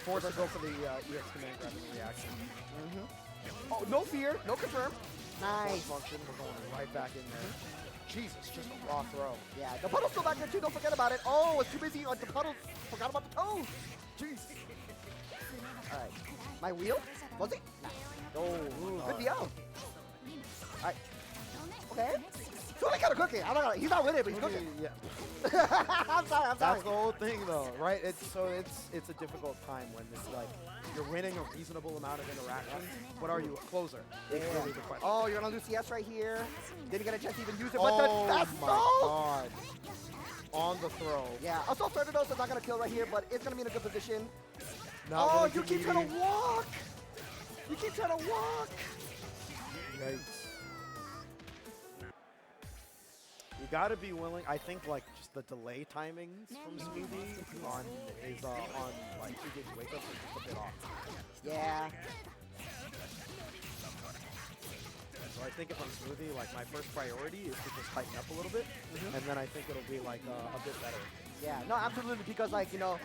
Forced to go for the EX command grab and reaction. Oh, no fear, no confirm. Nice. Function, we're going right back in there. Jesus, just a raw throw. Yeah, the puddle's still back there too, don't forget about it. Oh, was too busy on the puddle. Forgot about the toes. Jeez. Alright. My wheel? Was it? Nice. Oh, good deal. Alright. Okay. Somebody kind of cooking. I'm not gonna, he's not with it, but he's cooking. Yeah. I'm sorry. That's the whole thing, though, right? It's a difficult time when it's like you're winning a reasonable amount of interactions. What are you, a closer? It's really the question. Oh, you're gonna lose CS right here. Didn't get a chance to even use it, but Oh that's my so. God! On the throw. Yeah, assault started though, so it's not gonna kill right here, but it's gonna be in a good position. Not Oh, really you keep competing. trying to walk. You keep trying to walk. Yikes. You gotta be willing. I think like just the delay timings from Ssmoothie on like 2 gigs wake up is just a bit off. Yeah. So I think if I'm Ssmoothie, like my first priority is to just tighten up a little bit, and then I think it'll be like a bit better. Yeah. No, absolutely, because like you know,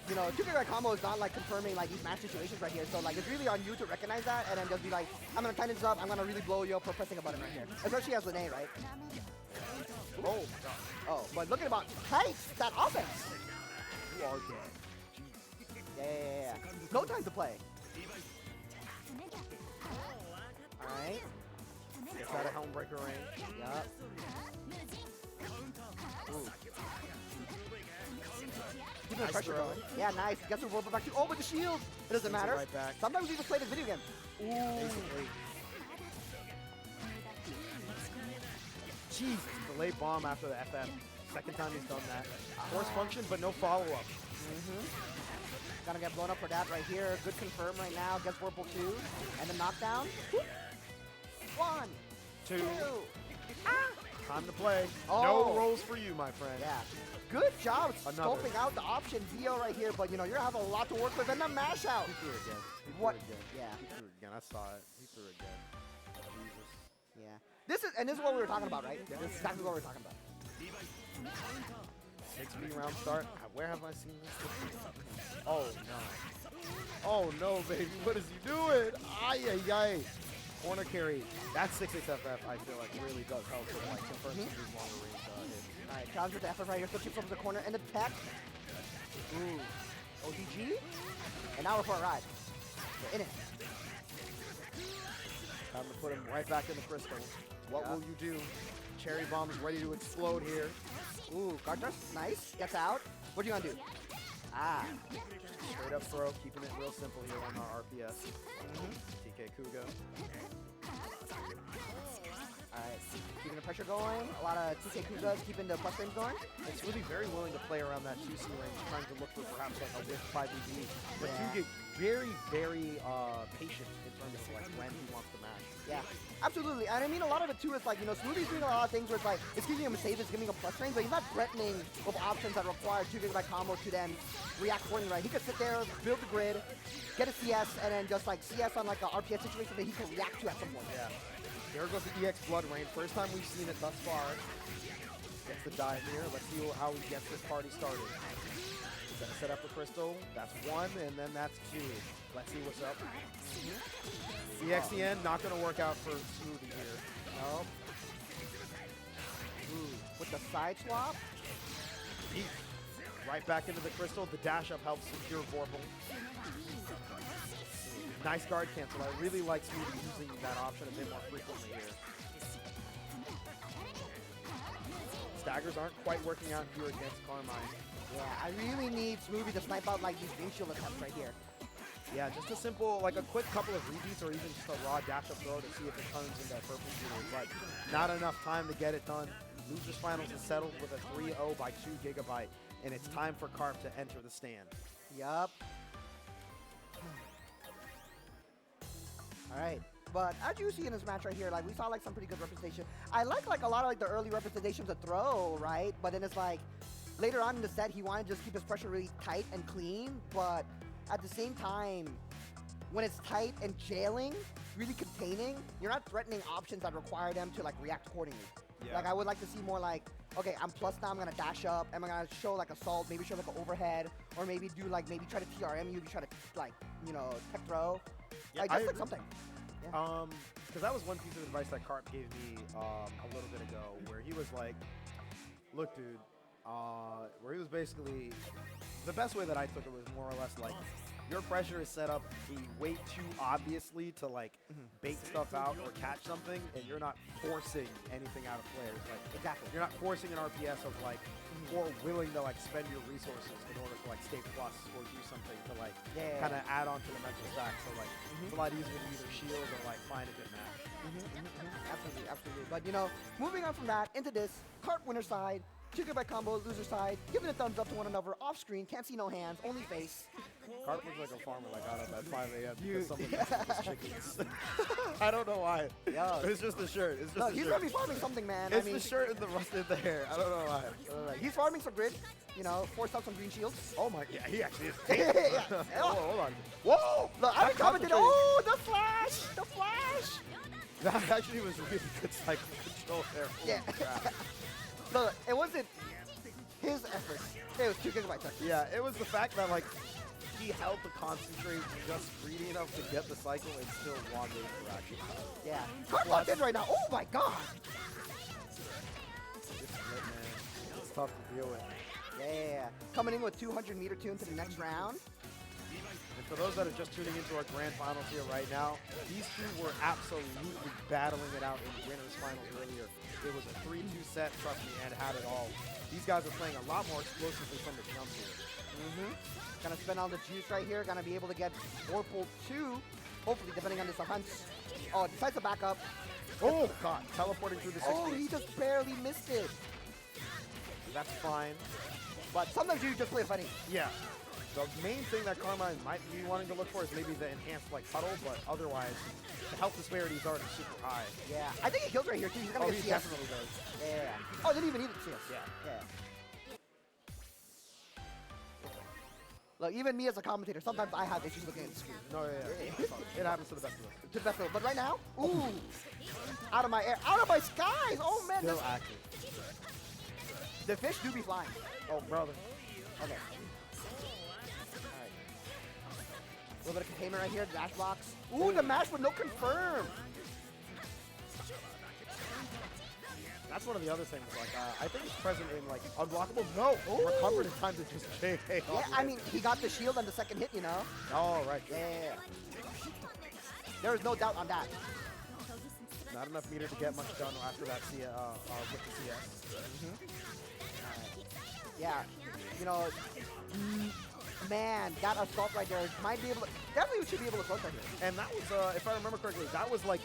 2 right combo is not like confirming like these match situations right here. So like it's really on you to recognize that and then just be like, I'm gonna tighten this up. I'm gonna really blow you up for pressing a button right here, especially as Lene, right? Oh my God. Oh, but look at about tight that offense. You are dead. Yeah. No time to play. All right. Gets out of helm breaker range. Yup. Keeping the Nice pressure throw. going. Yeah, nice. Gets the roll back to. Oh, but the shield. It doesn't matter. Right back. Sometimes we just play this video game. Ooh. Basically. Jeez. Delay bomb after the FF. Second time he's done that. Force function, but no follow-up. Gonna get blown up for that right here. Good confirm right now. Gets Whirlpool 2. And the knockdown. 1, 2. 2. Ah! time to play. Oh. No rolls for you, my friend. Yeah. Good job Another. scoping out the option Dio right here, but you know, you're gonna have a lot to work with, and the mash out. He threw it again. He threw What? it again. Yeah. He threw it again. I saw it. He threw it again. Jesus. Yeah. This is what we were talking about, right? This is exactly what we were talking about. 6B round start. Where have I seen this? Oh, no. Oh, no, baby. What is he doing? Ay, ay, ay. Corner carry. That 6-6FF, I feel like, really does help with, like, confirm some of these longer range hits. All right, challenge with the FF right here. Switching from the corner and the tech. Ooh. ODG. And now we're for a ride. We're in it. Time to put him right back in the crystal. What will you do? Cherry bomb is ready to explode here. Ooh, guard thrust. Nice. Gets out. What are you gonna do? Ah. Straight up throw, keeping it real simple here on our RPS. TK Kuga. Alright, keeping the pressure going. A lot of TK Kugas keeping the plus range going. It's really very willing to play around that 2C range, trying to look for perhaps like a whiff 5BB. But Yeah. Kuga very, very patient in terms of like when he wants to match. Yeah, absolutely. And I mean, a lot of it too is like, you know, Smoothie's doing a lot of things where it's like, it's giving him a save, it's giving him a plus range, but he's not threatening with options that require 2 GB combo to then react accordingly, right? He could sit there, build the grid, get a CS, and then just like CS on like a RPS situation that he can react to at some point. Yeah. There goes the EX Blood Rain. First time we've seen it thus far. Gets the dive here. Let's see how he gets this party started. He's gonna set up the crystal. That's 1, and then that's 2. Let's see what's up. EXEN not gonna work out for Ssmoothie here. Nope. Ooh, with the side swap. Deep. Right back into the crystal. The dash up helps secure Vorpal. Nice guard cancel. I really like Ssmoothie using that option a bit more frequently here. Staggers aren't quite working out here against Carmine. Yeah, I really need Ssmoothie to snipe out like these green shield attempts right here. Yeah, just a simple, like a quick couple of rebeats or even just a raw dash up throw to see if it turns into a purple shooter. But not enough time to get it done. Losers Finals is settled with a 3-0 by 2 GB, and it's time for Carp to enter the stand. Yup. All right, but as you see in this match right here, like we saw like some pretty good representation. I like a lot of like the early representations of throw, right? But then it's like later on in the set, he wanted to just keep his pressure really tight and clean. But at the same time, when it's tight and jailing, really containing, you're not threatening options that require them to like react accordingly. Yeah. Like I would like to see more like, okay, I'm plus now, I'm gonna dash up, I'm gonna show like assault, maybe show like an overhead, or maybe do like, maybe try to TRM you, try to like, you know, tech throw. Yeah, like just like something. Yeah. Because that was one piece of advice that Carp gave me a little bit ago, where he was like, look, dude, where he was basically, the best way that I took it was more or less like, your pressure is set up way too obviously to like bait stuff out or catch something, and you're not forcing anything out of players. Like Exactly. you're not forcing an RPS of like, or willing to like spend your resources in order to like stay plus or do something to like kind of add on to the mental stack. So like it's a lot easier to either shield or like find a good match. Absolutely, absolutely. But you know, moving on from that into this, Carp winner side, 2 GB combo, loser side, giving a thumbs up to one another, off screen, can't see no hands, only face. Carp looks like a farmer that got up at 5 a.m. because someone his chickens. I don't know why. Yo. It's just the shirt. It's just No, the he's shirt. gonna be farming something, man. It's I mean, the shirt and the rust in the hair. I don't know why. He's farming some grid, you know, forced out some green shields. Oh my, yeah, he actually is. Yeah. Hold on. Whoa! Look, I That commented, concentrated- oh, the flash! The flash! That actually was really good cycle control there. Holy Yeah. crap. Look, it wasn't his effort. It was 2 GB. Yeah, it was the fact that like he held the concentrate just greedy enough to get the cycle and still won the interaction. Yeah. Carp locked in right now. Oh my god! It's split, man. It's tough to deal with. Yeah. Coming in with 200 meter tune to the next round. And for those that are just tuning into our grand finals here right now, these two were absolutely battling it out in winners finals earlier. It was a 3-2 set, trust me, and had it all. These guys are playing a lot more explosively from the jump here. Gonna spend all the juice right here. Gonna be able to get Vorpal 2. Hopefully, depending on this hunt. Oh, decides to back up. Oh, God. Teleporting through the 60. Oh, he just barely missed it. That's fine. But sometimes you just play funny. Yeah. The main thing that Carmine might be wanting to look for is maybe the enhanced like puddle, but otherwise, the health disparity is already super high. Yeah, I think he kills right here too. He's gonna get he CS. definitely does. Yeah. Oh, didn't even need it CS. Yeah. Look, even me as a commentator, sometimes I have issues looking at the screen. No, it happens to the best of us. To the best of it. But right now, ooh, out of my air, out of my skies. Oh man, Still this, active. the fish do be flying. Oh, brother. Okay. Alright. A little bit of containment right here, dash box. Ooh, the mash with no confirm. That's one of the other things. Like, I think it's present in like unblockable. No, recovered in time to just JK. Yeah, I mean, he got the shield on the second hit, you know. Oh, right. Yeah. There is no doubt on that. Not enough meter to get much done after that with the CS. Yeah, you know, man, that assault right there might be able to, definitely should be able to close right here. And that was, if I remember correctly, that was like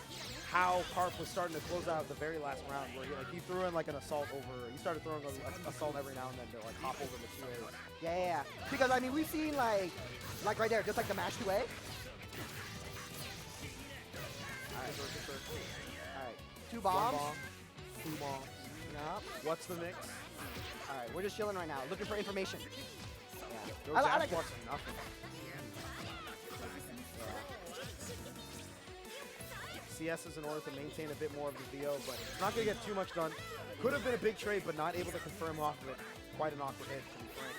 how Carp was starting to close out the very last round, where he threw in like an assault over. He started throwing an assault every now and then to like hop over the 2A. Yeah. Because I mean, we've seen like right there, just like the mash 2A. All right, 2 bombs. One bomb, 2 bombs. Yep. What's the mix? All right, we're just chilling right now, looking for information. No I dash like blocks, nothing. CS is in order to maintain a bit more of the VO, but not going to get too much done. Could have been a big trade, but not able to confirm off of it. Quite an awkward hit, to be frank.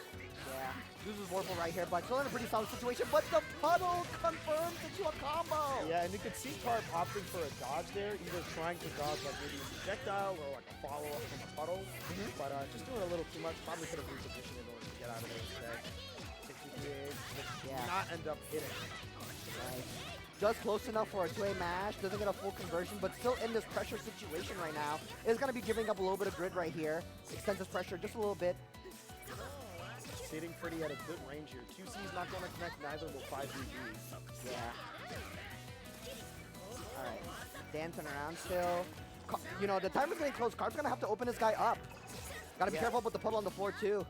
Yeah, loses Vorpal right here, but still in a pretty solid situation, but the puddle confirms into a combo. Yeah, and you could see Carp opting for a dodge there, either trying to dodge like maybe a projectile or like a follow-up from a puddle, but just doing a little too much. Probably could have repositioned in order to get out of there instead. 63 not end up hitting. Nice. Just close enough for a 2A mash, doesn't get a full conversion, but still in this pressure situation right now. Is going to be giving up a little bit of grid right here. Extends his pressure just a little bit. Sitting pretty at a good range here. 2C's not going to connect, neither will 5BB. Yeah. Alright. Dancing around still. You know, the time is getting close. Carp's going to have to open this guy up. Got to be careful with the puddle on the floor, too.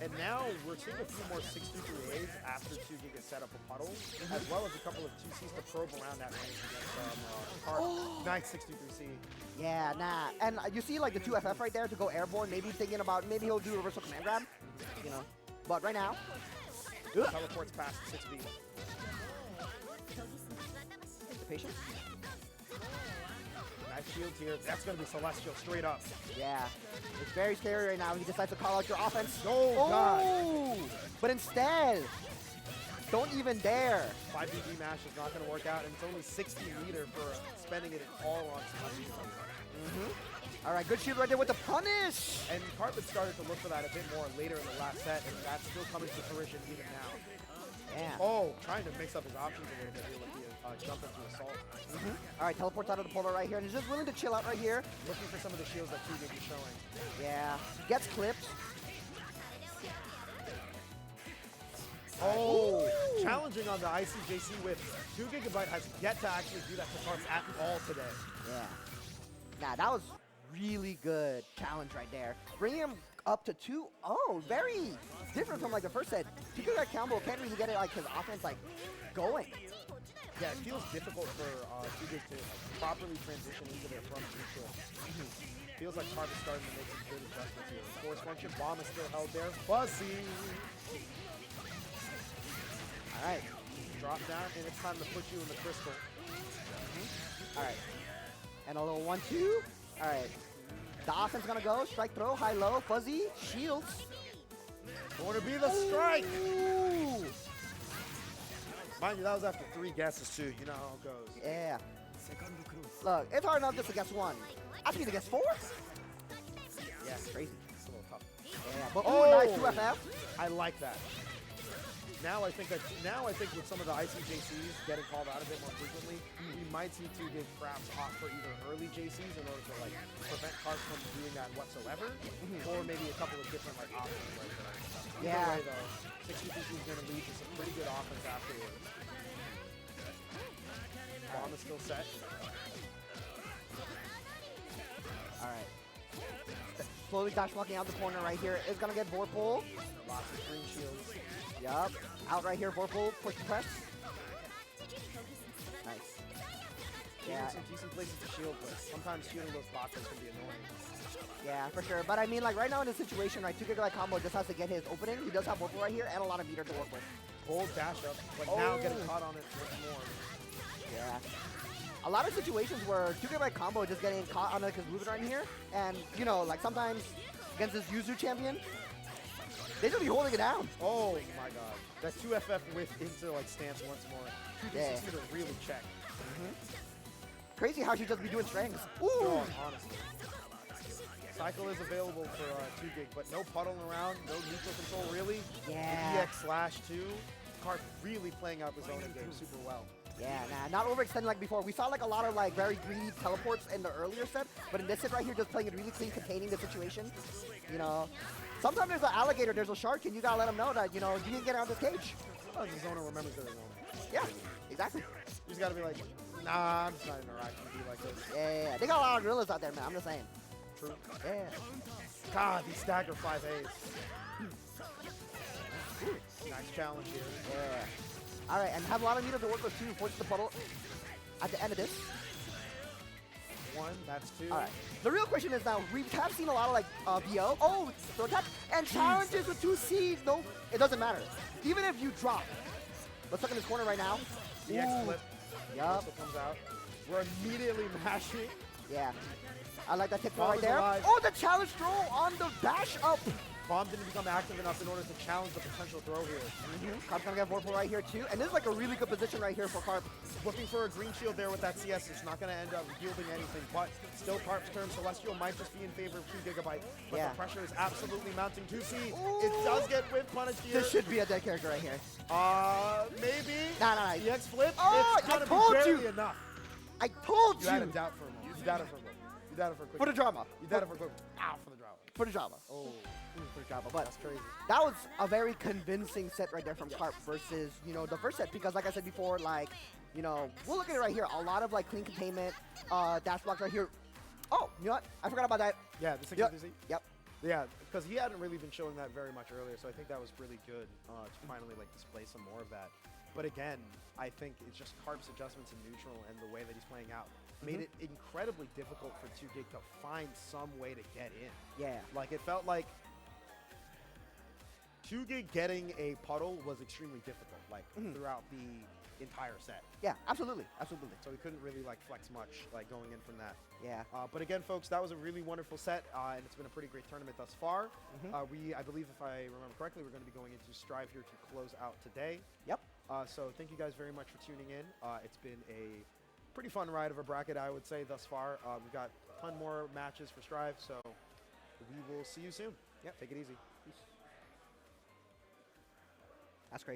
And now we're seeing a few more 623As after 2G gets set up a puddle, as well as a couple of 2Cs to probe around that range against Carp. Nice 63C. Yeah, nah. And you see like the 2FF right there to go airborne, maybe thinking about, maybe he'll do a reversal command grab, you know. But right now, teleports past 6B. the patient. Nice shield here. That's going to be Celestial straight up. Yeah. It's very scary right now. He decides to call out your offense. Oh, God. But instead, don't even dare. 5BB mash is not going to work out, and it's only 60 meter for spending it all on Celestial. All right, good shield right there with the punish. And Carp had started to look for that a bit more later in the last set, and that's still coming to fruition even now. Yeah. Oh, trying to mix up his options a little bit here with the jump into assault. All right, teleports out of the polar right here, and he's just willing to chill out right here. Looking for some of the shields that 2G is showing. Yeah, gets clipped. Oh, challenging on the ICJC with 2 GB has yet to actually do that to Carp at all today. Yeah. Nah, that was really good challenge right there. Bringing him up to 2-0, very different from like the first set. 2 GB combo can't really get it like his offense like going. Yeah, it feels difficult for 2G to properly transition into their front neutral. Feels like Carp is starting to make some good adjustments here. Force function, bomb is still held there. Fuzzy! All right. Drop down, and it's time to put you in the crystal. All right. And a little 1-2. All right. The offense gonna go. Strike throw, high low, fuzzy, shields. Going to be the strike! Ooh. Mind you, that was after 3 guesses too. You know how it goes. Yeah. Look, it's hard enough just to guess 1. Asking me to guess 4? Yeah, Crazy. it's a little tough. Yeah, but nice 2FF. I like that. Now I think with some of the ICJCs getting called out a bit more frequently, we might see 2G perhaps opt for either early JCs in order to like prevent Carp from doing that whatsoever, or maybe a couple of different like options right there. Either way though, 63C is going to lead to some pretty good offense afterwards. Bomb is still set. All right. Slowly dash walking out the corner right here. Is gonna get Vorpal. Lots of green shields. Yup. Out right here, Vorpal, push the press. Nice. Yeah. Some decent places to shield, but sometimes shielding those boxes can be annoying. Yeah, for sure. But I mean, like right now in this situation, right, 2GB combo just has to get his opening. He does have Vorpal right here and a lot of meter to work with. Bold dash up, but now getting caught on it once more. Yeah. A lot of situations where 2GB combo just getting caught on it because moving right here. And, you know, like sometimes against this Yuzu champion, they just be holding it down. Oh my god. That 2FF whip into like stance once more. 2D60 to really check. Crazy how she just be doing strings. Ooh! Oh, honestly. Cycle is available for 2GB, but no puddling around, no neutral control really. Yeah. The EX/2. Carp really playing out the zone game super well. Yeah, nah, not overextending like before. We saw like a lot of like very greedy teleports in the earlier set, but in this set right here, just playing it really clean, containing the situation. You know, sometimes there's an alligator, there's a shark, and you gotta let them know that, you know, you didn't get out of this cage. Oh, the zoner remembers their zone. Yeah, exactly. You just gotta be like, nah, I'm just not interacting with you like this. Yeah, they got a lot of gorillas out there, man. I'm just saying. True. Yeah. God, these stagger 5As. Nice challenge here. Yeah. All right, and have a lot of meter to work with too. Force the puddle at the end of this. 1, that's 2. All right. The real question is now, we have seen a lot of like VO. Oh, throw attack. And challenges with 2 Cs. No, it doesn't matter. Even if you drop. Let's look in this corner right now. The X flip. Yup. Also comes out. We're immediately mashing. Yeah. I like that tip throw Bomb right is there. alive. Oh, the challenge throw on the dash up. Bomb didn't become active enough in order to challenge the potential throw here. Carp's gonna get Vorpal right here too. And this is like a really good position right here for Carp. Looking for a green shield there with that CS. It's not going to end up yielding anything, but still Carp's turn. Celestial might just be in favor of 2GB, but Yeah. the pressure is absolutely mounting. 2C. It does get whip punished here. This should be a dead character right here. Maybe. Nah. EX flip. Oh, it's gonna I told be barely you. enough. I told You had a you. doubt for a moment. You doubted for a moment. You doubted for a quick. For the drama. You doubted for a quick. Ow, for the drama. For the drama. Oh, For the drama. But that's crazy. that was a very convincing set right there from Carp versus, you know, the first set. Because like I said before, like, you know, we'll look at it right here. A lot of like clean containment, dash blocks right here. Oh, you know what? I forgot about that. Yeah, the 6 Yep. Yep. Yeah, because he hadn't really been showing that very much earlier, so I think that was really good to finally like display some more of that. But again, I think it's just Carp's adjustments in neutral and the way that he's playing out made it incredibly difficult for 2GB to find some way to get in. Yeah. Like it felt like 2GB getting a puddle was extremely difficult, like throughout the entire set. Yeah, absolutely. Absolutely. So he couldn't really like flex much like going in from that. Yeah. But again, folks, that was a really wonderful set, and it's been a pretty great tournament thus far. I believe, if I remember correctly, we're going to be going into Strive here to close out today. Yep. So thank you guys very much for tuning in. It's been a pretty fun ride of a bracket, I would say, thus far. We've got a ton more matches for Strive, so we will see you soon. Yep. Take it easy. That's crazy.